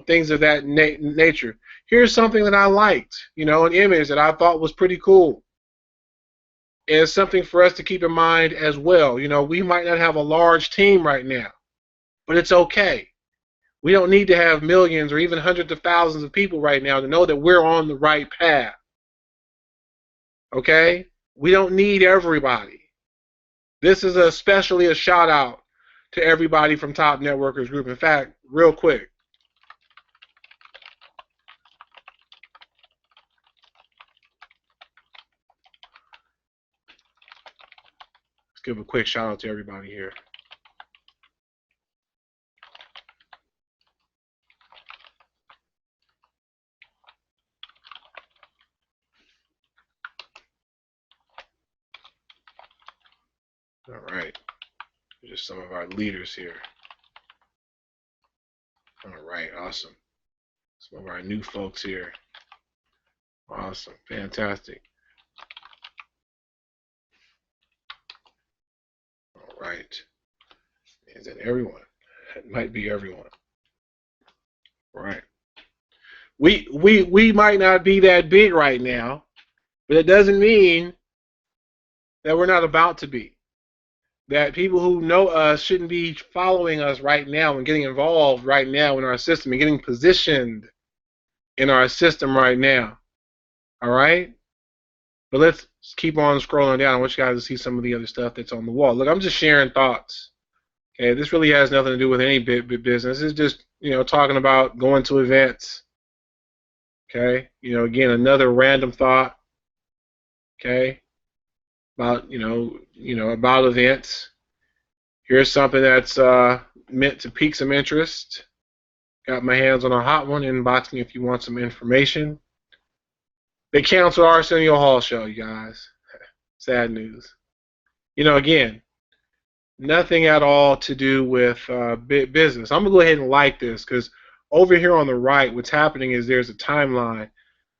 things of that nature. Here's something that I liked, an image that I thought was pretty cool. And it's something for us to keep in mind as well. We might not have a large team right now, but it's okay. We don't need to have millions or even hundreds of thousands of people right now to know that we're on the right path. Okay? We don't need everybody. This is especially a shout out to everybody from Top Networkers Group. In fact, real quick, let's give a quick shout out to everybody here. All right, just some of our leaders here. All right, awesome. Some of our new folks here. Awesome, fantastic. All right, is that everyone? It might be everyone. All right. We might not be that big right now, but it doesn't mean that we're not about to be. That people who know us shouldn't be following us right now and getting involved right now in our system and getting positioned in our system right now. All right? But let's keep on scrolling down. I want you guys to see some of the other stuff that's on the wall. Look, I'm just sharing thoughts. Okay, this really has nothing to do with any business. It's just, talking about going to events. Okay? Again, another random thought. Okay? About, about events. Here's something that's meant to pique some interest. Got my hands on a hot one. Inbox me if you want some information. They canceled Arsenio Hall show, you guys. Sad news. Again, nothing at all to do with business. I'm going to go ahead and like this because over here on the right, what's happening is there's a timeline.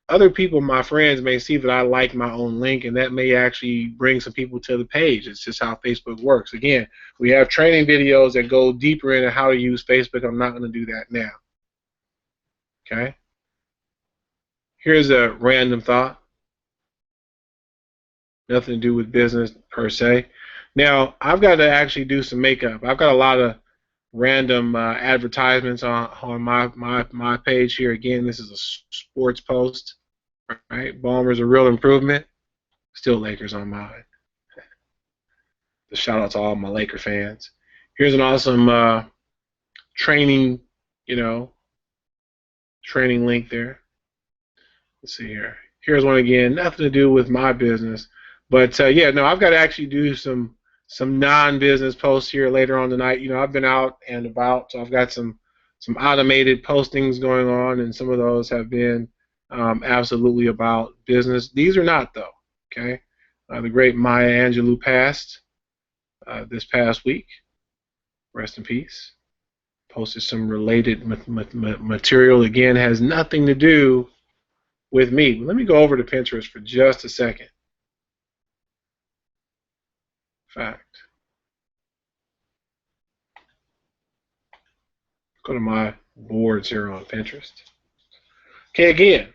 Other people, my friends, may see that I like my own link, and that may actually bring some people to the page. It's just how Facebook works. Again, we have training videos that go deeper into how to use Facebook. I'm not going to do that now. Okay? Here's a random thought. Nothing to do with business per se. Now, I've got to actually do some makeup. I've got a lot of random advertisements on my page here. Again, this is a sports post. Right? Ballmer's a real improvement. Still Lakers on mine. The shout out to all my Laker fans. Here's an awesome training, training link there. Let's see here. Here's one again. Nothing to do with my business, but yeah, no, I've got to actually do some non-business posts here later on tonight. I've been out and about, so I've got some automated postings going on, and some of those have been absolutely about business. These are not, though. Okay, the great Maya Angelou passed this past week. Rest in peace. Posted some related material. Again, has nothing to do with me. Let me go over to Pinterest for just a second. Fact. Go to my boards here on Pinterest. Okay, again,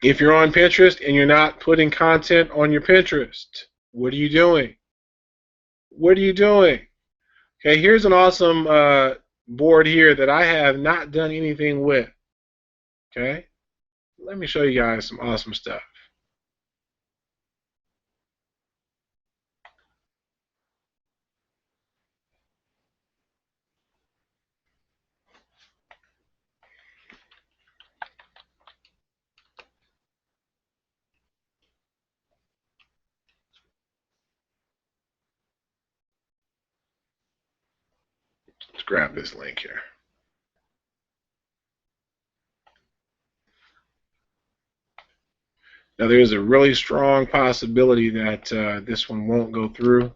if you're on Pinterest and you're not putting content on your Pinterest, what are you doing? What are you doing? Okay, here's an awesome board here that I have not done anything with. Okay, let me show you guys some awesome stuff. Let's grab this link here. Now there's a really strong possibility that this one won't go through.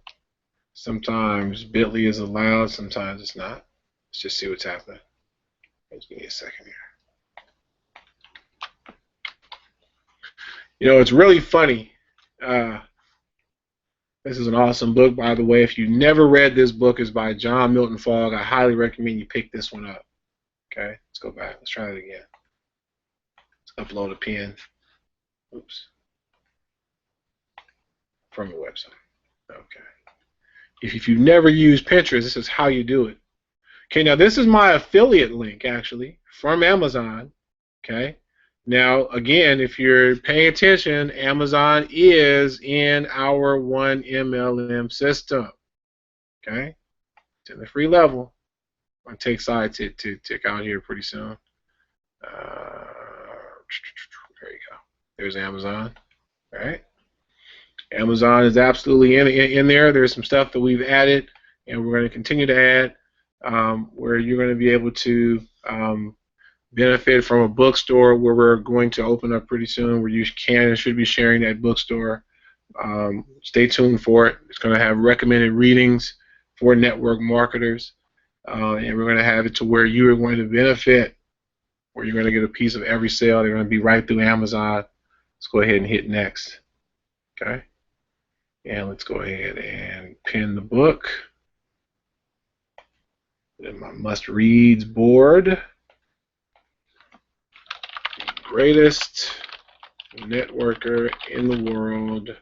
Sometimes Bitly is allowed, sometimes it's not. Let's just see what's happening. Just give me a second here. You know, it's really funny. This is an awesome book, by the way. If you never read this book, it's by John Milton Fogg. I highly recommend you pick this one up. Okay, let's go back. Let's try it again. Let's upload a pin. Oops. From the website. Okay. If you've never used Pinterest, this is how you do it. Okay, now this is my affiliate link, actually, from Amazon. Okay. Now, again, if you're paying attention, Amazon is in our 1mlm system. Okay, it's in the free level. I'm going to take side to tick out here pretty soon. There you go. There's Amazon. All right. Amazon is absolutely in there. There's some stuff that we've added, and we're going to continue to add, where you're going to be able to benefit from a bookstore where we're going to open up pretty soon, where you can and should be sharing that bookstore. Stay tuned for it. It's going to have recommended readings for network marketers, and we're going to have it to where you are going to benefit, where you're going to get a piece of every sale. They're going to be right through Amazon. Let's go ahead and hit next. Okay, and let's go ahead and pin the book. In my must-reads board. Greatest Networker in the World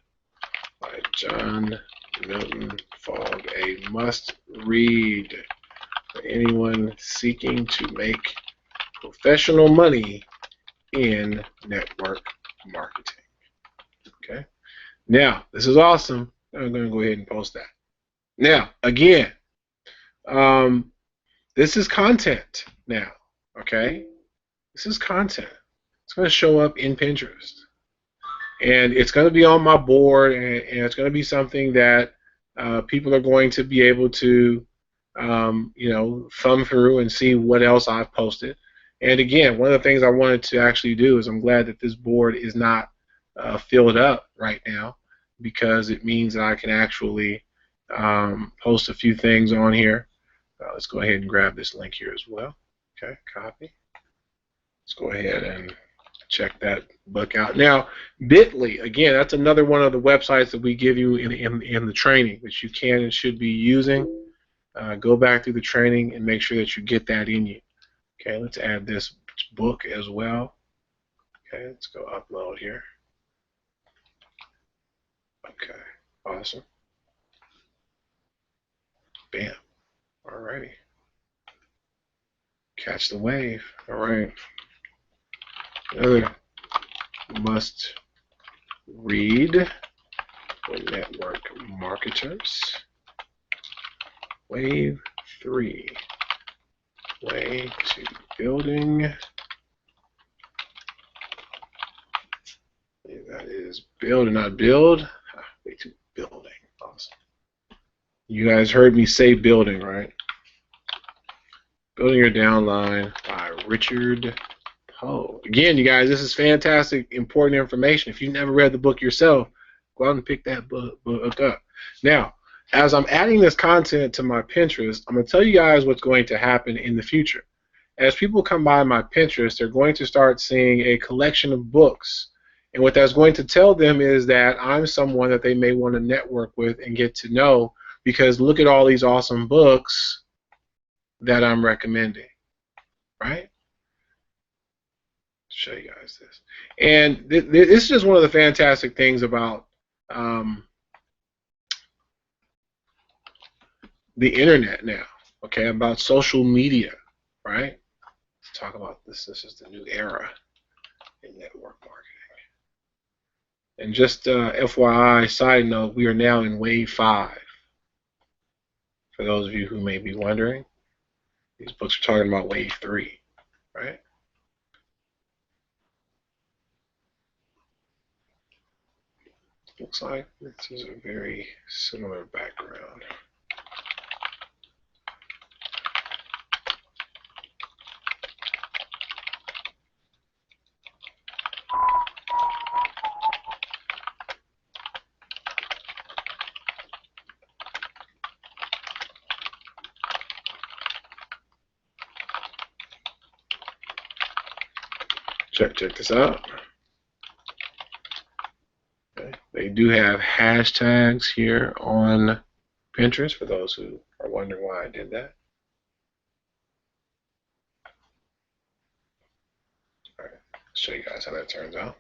by John Milton Fogg. A must-read for anyone seeking to make professional money in network marketing. Okay. Now, this is awesome. I'm going to go ahead and post that. Now, again, this is content now. Okay. This is content. It's going to show up in Pinterest, and it's going to be on my board, and it's going to be something that people are going to be able to, you know, thumb through and see what else I've posted. And again, one of the things I wanted to actually do is I'm glad that this board is not filled up right now, because it means that I can actually post a few things on here. Let's go ahead and grab this link here as well. Okay, copy. Let's go ahead and check that book out. Now, Bitly, again, that's another one of the websites that we give you in the training that you can and should be using. Go back through the training and make sure that you get that in you. Okay, let's add this book as well. Okay, let's go upload here. Okay, awesome. Bam. Alrighty. Catch the wave. All right. Another must read for network marketers. Wave 3. Way to building. That is build and not build. Way to building. Awesome. You guys heard me say building, right? Building Your Downline by Richard Poe. Again, you guys, this is fantastic, important information. If you've never read the book yourself, go out and pick that book up. Now, as I'm adding this content to my Pinterest, I'm going to tell you guys what's going to happen in the future. As people come by my Pinterest, they're going to start seeing a collection of books. And what that's going to tell them is that I'm someone that they may want to network with and get to know, because look at all these awesome books that I'm recommending, right? Show you guys this. And this is just one of the fantastic things about the internet now, okay, about social media, right? Let's talk about this. This is the new era in network marketing. And just FYI, side note, we are now in wave 5. For those of you who may be wondering, these books are talking about wave 3, right? Looks like this is a very similar background. Check this out. Okay. They do have hashtags here on Pinterest for those who are wondering why I did that. All right, show you guys how that turns out.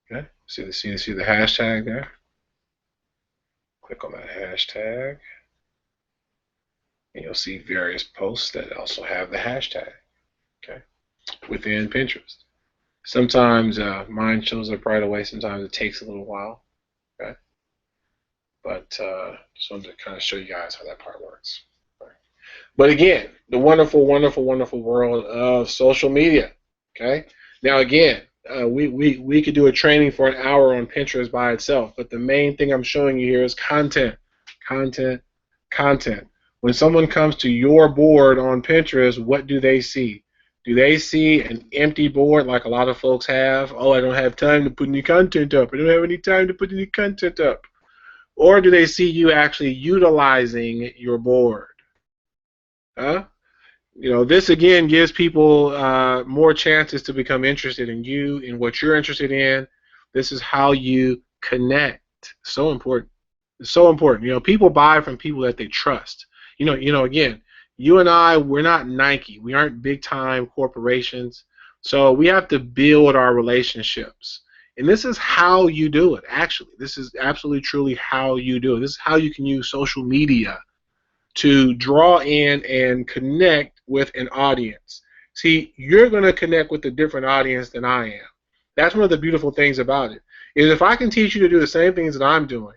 Okay, see the hashtag there. Click on that hashtag, and you'll see various posts that also have the hashtag. Okay, within Pinterest. Sometimes mine shows up right away. Sometimes it takes a little while. Okay, but just wanted to kind of show you guys how that part works. Right. But again, the wonderful, wonderful, wonderful world of social media. Okay. Now again, we could do a training for an hour on Pinterest by itself, but the main thing I'm showing you here is content, content, content. When someone comes to your board on Pinterest, what do they see? Do they see an empty board like a lot of folks have? Oh, I don't have time to put any content up. I don't have any time to put any content up. Or do they see you actually utilizing your board? Huh? You know, this again gives people more chances to become interested in you, in what you're interested in. This is how you connect. So important. It's so important. You know, people buy from people that they trust. Again, you and I, we're not Nike. We aren't big time corporations. So we have to build our relationships. And this is how you do it, actually. This is absolutely, truly how you do it. This is how you can use social media to draw in and connect with an audience. See, you're going to connect with a different audience than I am. That's one of the beautiful things about it, is if I can teach you to do the same things that I'm doing,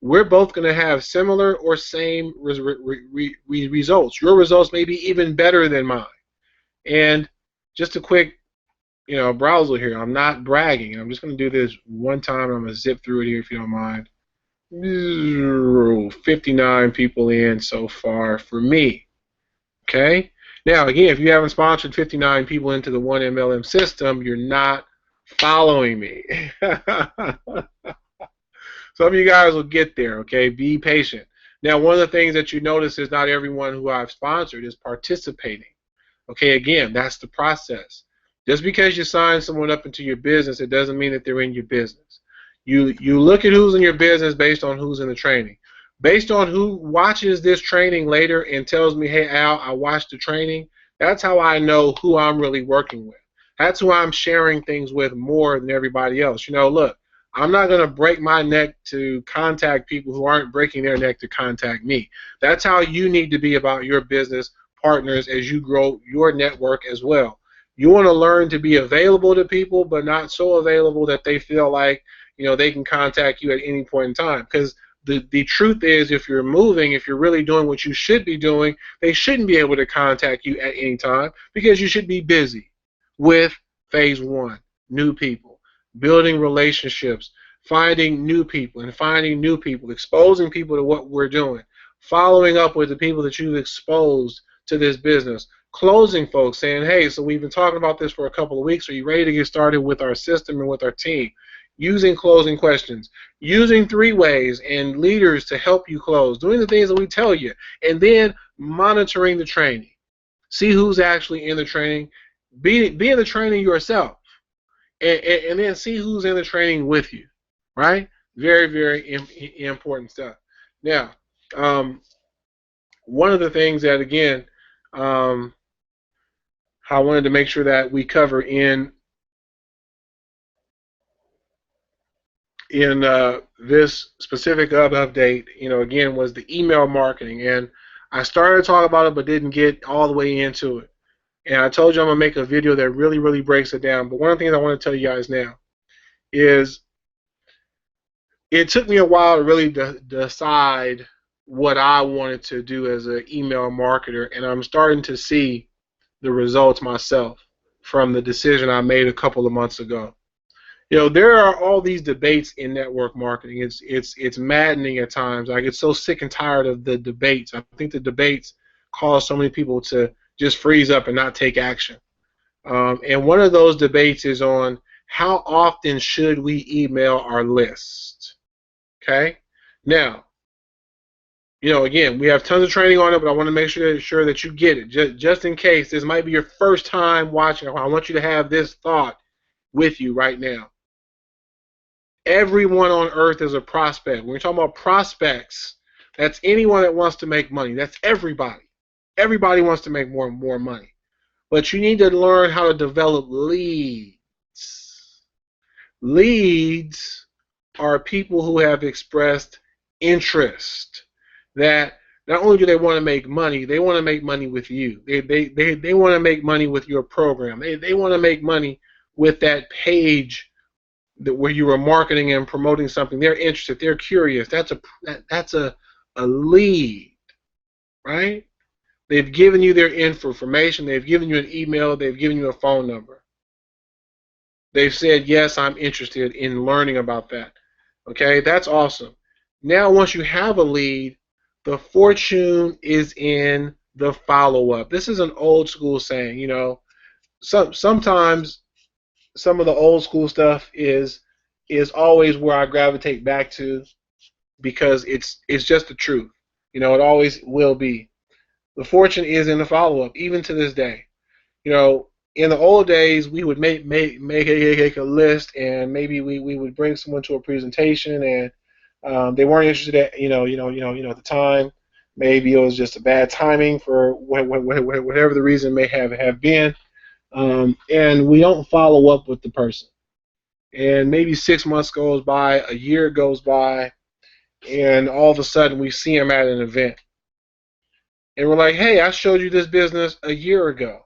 we're both going to have similar or same results. Your results may be even better than mine. And just a quick, browser here. I'm not bragging. I'm just going to do this one time. I'm going to zip through it here if you don't mind. 59 people in so far for me. Okay? Now, again, if you haven't sponsored 59 people into the 1MLM system, you're not following me. Some of you guys will get there, okay? Be patient. Now, one of the things that you notice is not everyone who I've sponsored is participating. Okay, again, that's the process. Just because you sign someone up into your business, it doesn't mean that they're in your business. You look at who's in your business based on who's in the training. Based on who watches this training later and tells me, hey, Al, I watched the training, that's how I know who I'm really working with. That's who I'm sharing things with more than everybody else. Look, I'm not going to break my neck to contact people who aren't breaking their neck to contact me. That's how you need to be about your business partners as you grow your network as well. You want to learn to be available to people, but not so available that they feel like they can contact you at any point in time. Because the truth is, if you're moving, if you're really doing what you should be doing, they shouldn't be able to contact you at any time because you should be busy with phase one, new people, building relationships, finding new people, exposing people to what we're doing, following up with the people that you've exposed to this business, closing folks, saying, hey, so we've been talking about this for a couple of weeks. Are you ready to get started with our system and with our team? Using closing questions, using three-ways and leaders to help you close, doing the things that we tell you, and then monitoring the training. See who's actually in the training. Be in the training yourself, and then see who's in the training with you, right? Very, very important stuff. Now, one of the things that, again, I wanted to make sure that we cover in this specific update, again, was the email marketing. And I started to talk about it but didn't get all the way into it. And I told you I'm going to make a video that really, really breaks it down. But one of the things I want to tell you guys now is it took me a while to really decide what I wanted to do as an email marketer. And I'm starting to see the results myself from the decision I made a couple of months ago. There are all these debates in network marketing. It's maddening at times. I get so sick and tired of the debates. I think the debates cause so many people to just freeze up and not take action. And one of those debates is on how often should we email our list. Okay? Now, Again, we have tons of training on it, but I want to make sure that you get it. Just in case this might be your first time watching, I want you to have this thought with you right now. Everyone on earth is a prospect. When we're talking about prospects, that's anyone that wants to make money. That's everybody. Everybody wants to make more money. But you need to learn how to develop leads. Leads are people who have expressed interest, that not only do they want to make money, they want to make money with you. They want to make money with your program. They want to make money with that page where you are marketing and promoting something. They're interested. They're curious. That's a lead, right? They've given you their information. They've given you an email. They've given you a phone number. They've said, yes, I'm interested in learning about that. Okay, that's awesome. Now, once you have a lead, the fortune is in the follow-up. This is an old school saying. Sometimes some of the old school stuff is always where I gravitate back to, because it's just the truth. It always will be. The fortune is in the follow-up, even to this day. In the old days, we would make a list, and maybe we would bring someone to a presentation, and they weren't interested at at the time. Maybe it was just a bad timing for whatever the reason may have been, and we don't follow up with the person. And maybe 6 months goes by, a year goes by, and all of a sudden we see them at an event, and we're like, hey, I showed you this business a year ago.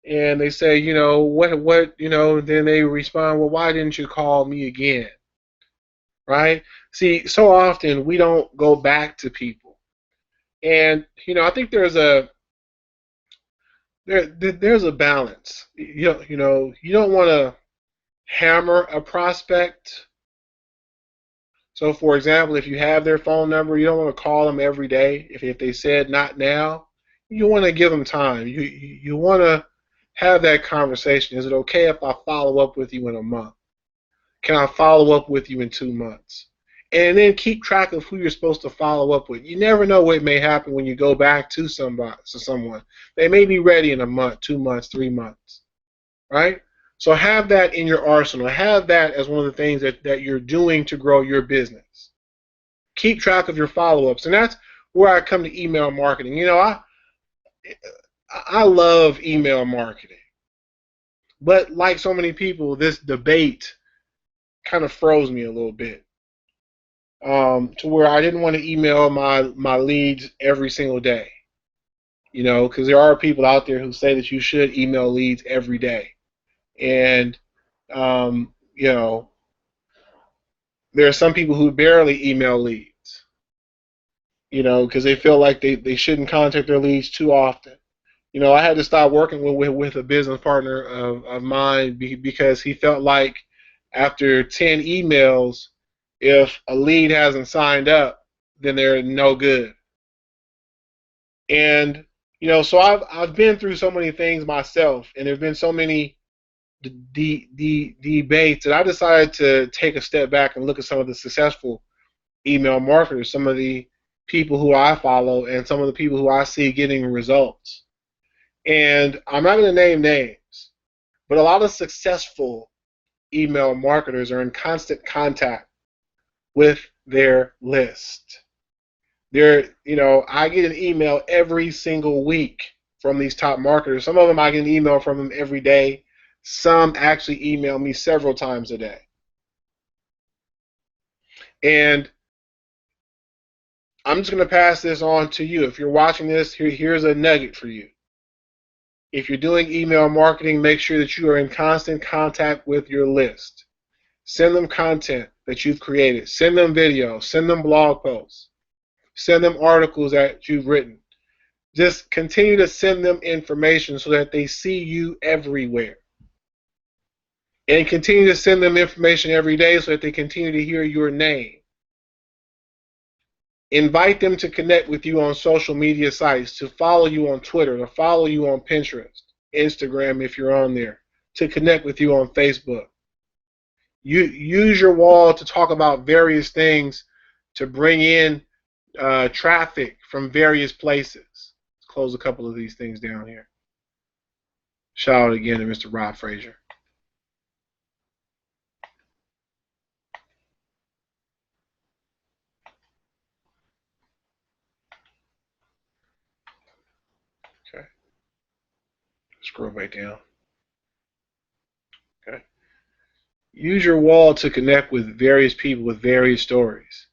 And they say, then they respond, well, why didn't you call me again? Right? See, so often we don't go back to people. And, I think there's a balance. You don't want to hammer a prospect. So, for example, if you have their phone number, you don't want to call them every day. If they said not now, you want to give them time. You want to have that conversation. Is it okay if I follow up with you in a month? Can I follow up with you in 2 months? And then keep track of who you're supposed to follow up with. You never know what may happen when you go back to someone. They may be ready in a month, 2 months, 3 months, right? So have that in your arsenal. Have that as one of the things that you're doing to grow your business. Keep track of your follow-ups. And that's where I come to email marketing. I love email marketing. But like so many people, this debate kind of froze me a little bit, to where I didn't want to email my leads every single day. Because there are people out there who say that you should email leads every day. And, there are some people who barely email leads, because they feel like they shouldn't contact their leads too often. I had to stop working with a business partner of mine because he felt like after 10 emails, if a lead hasn't signed up, then they're no good. And so I've been through so many things myself, and there've been so many debates that I decided to take a step back and look at some of the successful email marketers, some of the people who I follow, and some of the people who I see getting results. And I'm not going to name names, but a lot of successful email marketers are in constant contact with their list. I get an email every single week from these top marketers. Some of them I get an email from them every day. Some actually email me several times a day. And I'm just going to pass this on to you. If you're watching this, here's a nugget for you. If you're doing email marketing, make sure that you are in constant contact with your list. Send them content that you've created. Send them videos. Send them blog posts. Send them articles that you've written. Just continue to send them information so that they see you everywhere. And continue to send them information every day so that they continue to hear your name. Invite them to connect with you on social media sites, to follow you on Twitter, to follow you on Pinterest, Instagram if you're on there, to connect with you on Facebook. You use your wall to talk about various things to bring in traffic from various places. Let's close a couple of these things down here. Shout out again to Mr. Rob Frazier. Okay, scroll right down. Okay, use your wall to connect with various people with various stories.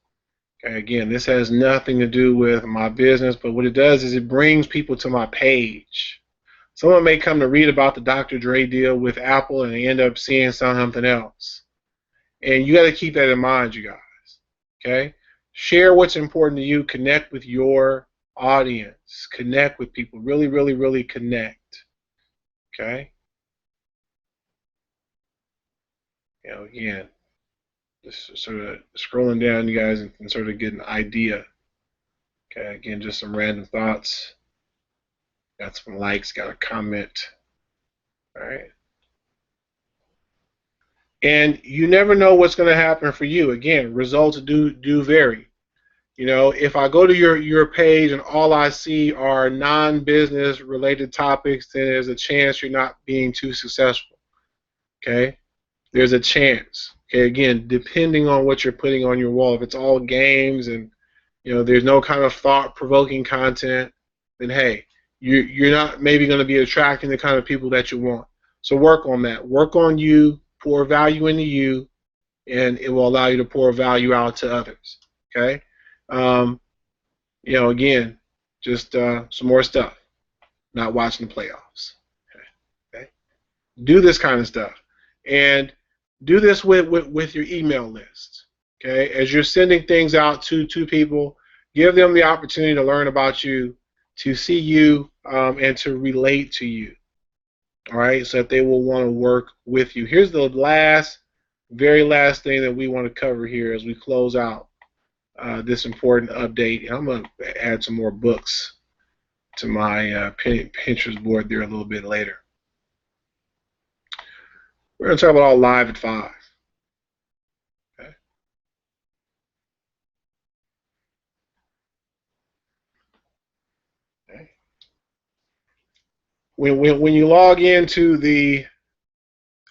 Okay, again, this has nothing to do with my business, but what it does is it brings people to my page. Someone may come to read about the Dr. Dre deal with Apple and they end up seeing something else. And you got to keep that in mind, you guys. Okay? Share what's important to you. Connect with your audience. Connect with people. Really, really, really connect. Okay? You know, again, just sort of scrolling down, you guys, and sort of get an idea. Okay, again, just some random thoughts. Got some likes, got a comment. All right. And you never know what's going to happen for you. Again, results do vary. You know, if I go to your page and all I see are non-business related topics, then there's a chance you're not being too successful. Okay? There's a chance. Okay, again, depending on what you're putting on your wall. If it's all games and you know there's no kind of thought-provoking content, then hey, you're not maybe going to be attracting the kind of people that you want. So work on that. Work on you, pour value into you, and it will allow you to pour value out to others. Okay? You know, again, just some more stuff. Not watching the playoffs. Okay? Do this kind of stuff. And do this with your email list. Okay? As you're sending things out to people, give them the opportunity to learn about you, to see you, and to relate to you. All right? So that they will want to work with you. Here's the very last thing that we want to cover here as we close out this important update. And I'm going to add some more books to my Pinterest board there a little bit later. We're going to talk about all live at 5. Okay. Okay. When you log into the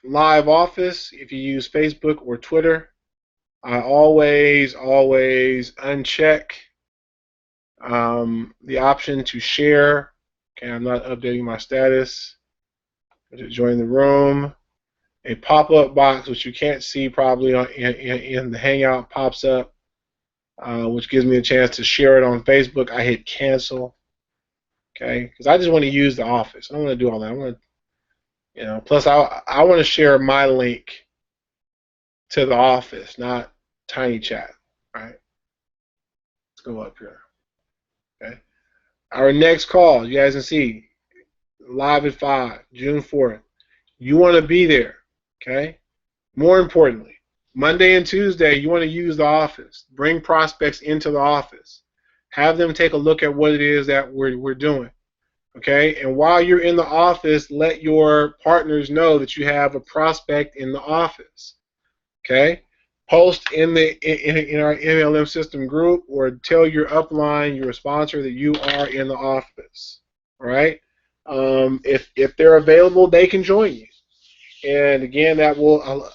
live office, if you use Facebook or Twitter, I always uncheck the option to share. Okay, I'm not updating my status. Just join the room. A pop-up box, which you can't see probably in the Hangout, pops up, which gives me a chance to share it on Facebook. I hit cancel. Okay, because I just want to use the office. I don't want to do all that. I want to, you know. Plus, I want to share my link to the office, not Tiny Chat. All right. Let's go up here. Okay. Our next call, you guys can see, live at 5, June 4th. You want to be there. Okay. More importantly, Monday and Tuesday, you want to use the office. Bring prospects into the office. Have them take a look at what it is that we're doing. Okay. And while you're in the office, let your partners know that you have a prospect in the office. Okay. Post in our MLM system group or tell your upline, your sponsor, that you are in the office. All right. If they're available, they can join you. And again, that will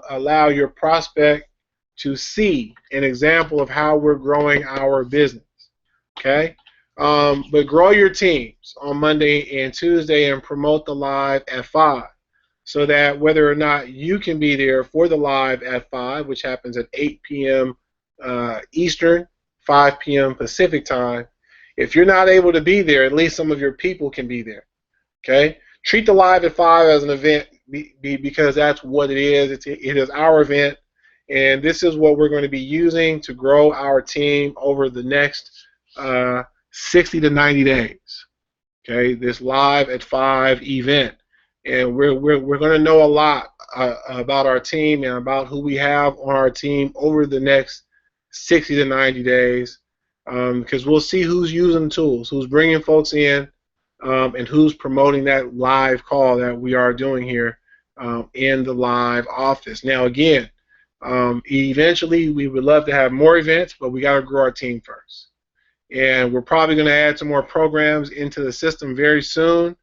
allow your prospect to see an example of how we're growing our business. Okay? But grow your teams on Monday and Tuesday and promote the live at 5 so that whether or not you can be there for the live at 5, which happens at 8 p.m. Eastern, 5 p.m. Pacific time, if you're not able to be there, at least some of your people can be there. Okay? Treat the live at 5 as an event because that's what it is. It is our event, and this is what we're going to be using to grow our team over the next 60 to 90 days. Okay, this live at 5 event, and we're going to know a lot about our team and about who we have on our team over the next 60 to 90 days, because we'll see who's using the tools, who's bringing folks in. And who's promoting that live call that we are doing here in the live office. Now, again, Eventually, we would love to have more events, but we got to grow our team first. And we're probably going to add some more programs into the system very soon.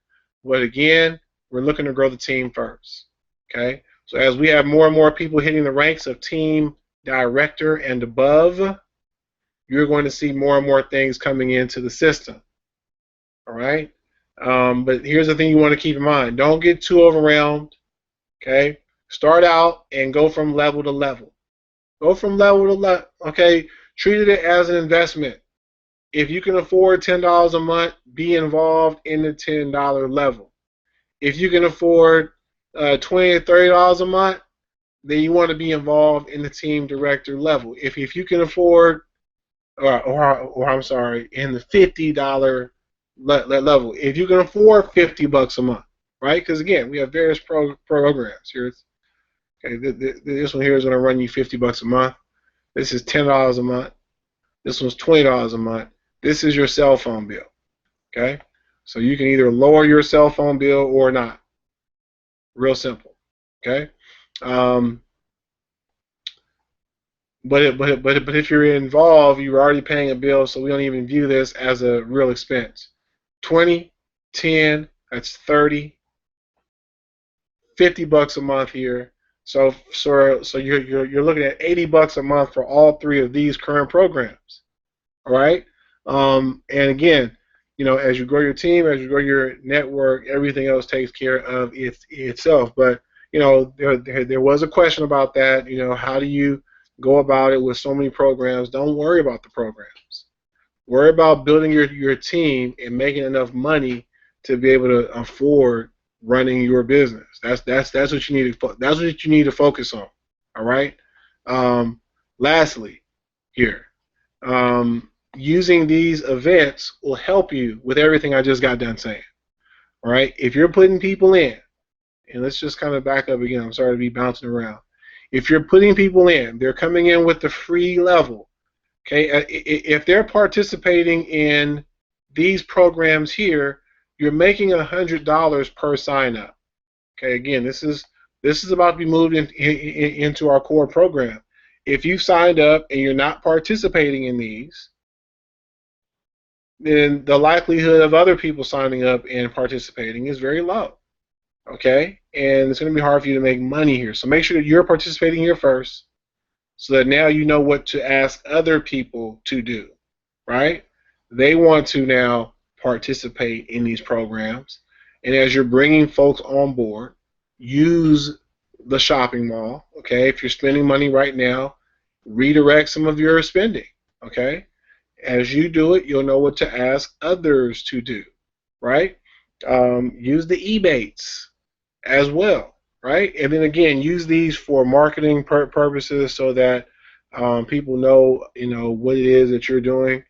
But again, we're looking to grow the team first. Okay? So as we have more and more people hitting the ranks of team director and above, you're going to see more and more things coming into the system. All right? But here's the thing you want to keep in mind. Don't get too overwhelmed. Okay? Start out and go from level to level. Go from level to level. Okay? Treat it as an investment. If you can afford $10 a month, be involved in the $10 level. If you can afford $20 or $30 a month, then you want to be involved in the team director level. If you can afford, or I'm sorry, in the $50 level, if you can afford $50 a month, right? Because again, we have various programs here. Okay, this one here is going to run you $50 a month. This is $10 a month. This one's $20 a month. This is your cell phone bill. Okay, so you can either lower your cell phone bill or not. Real simple. Okay. But if you're involved, you're already paying a bill, so we don't even view this as a real expense. 20, 10, that's 30, $50 a month here. So you're looking at $80 a month for all three of these current programs. All right. And again, you know, as you grow your team, as you grow your network, everything else takes care of itself. But you know, there was a question about that. You know, how do you go about it with so many programs? Don't worry about the programs. Worry about building your team and making enough money to be able to afford running your business. That's what you need to focus on. All right. Lastly, here. Using these events will help you with everything I just got done saying. All right, if you're putting people in, and let's just kind of back up again. I'm sorry to be bouncing around. If you're putting people in, they're coming in with the free level. Okay, if they're participating in these programs here, you're making $100 per sign up. Okay, again, this is about to be moved into our core program. If you've signed up and you're not participating in these, then the likelihood of other people signing up and participating is very low. Okay? And it's going to be hard for you to make money here. So make sure that you're participating here first so that now you know what to ask other people to do. Right? They want to now participate in these programs. And as you're bringing folks on board, use the shopping mall. Okay? If you're spending money right now, redirect some of your spending. Okay? As you do it, you'll know what to ask others to do, right? Use the Ebates as well, right? And then again, use these for marketing purposes so that people know, you know, what it is that you're doing.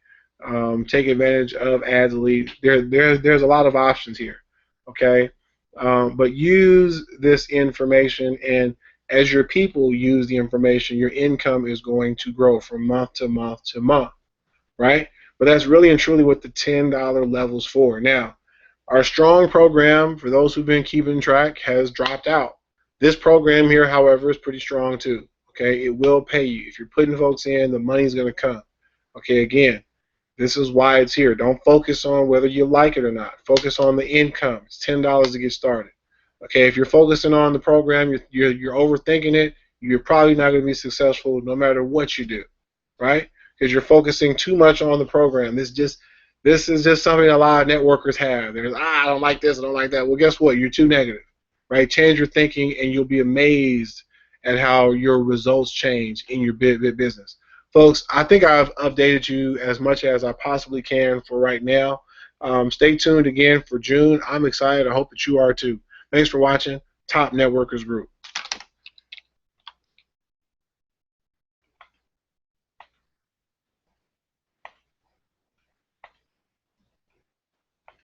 Take advantage of ads lead. There's a lot of options here, okay? But use this information, and as your people use the information, your income is going to grow from month to month to month. Right? But that's really and truly what the $10 level's for. Now, our strong program, for those who've been keeping track, has dropped out. This program here, however, is pretty strong too. Okay, it will pay you. If you're putting folks in, the money's going to come. Okay, again, this is why it's here. Don't focus on whether you like it or not. Focus on the income. It's $10 to get started. Okay, if you're focusing on the program, you're overthinking it, you're probably not going to be successful no matter what you do. Right? Because you're focusing too much on the program. This is just something a lot of networkers have. There's I don't like this, I don't like that. Well, guess what? You're too negative, right? Change your thinking, and you'll be amazed at how your results change in your business. Folks, I think I've updated you as much as I possibly can for right now. Stay tuned again for June. I'm excited. I hope that you are too. Thanks for watching Top Networkers Group.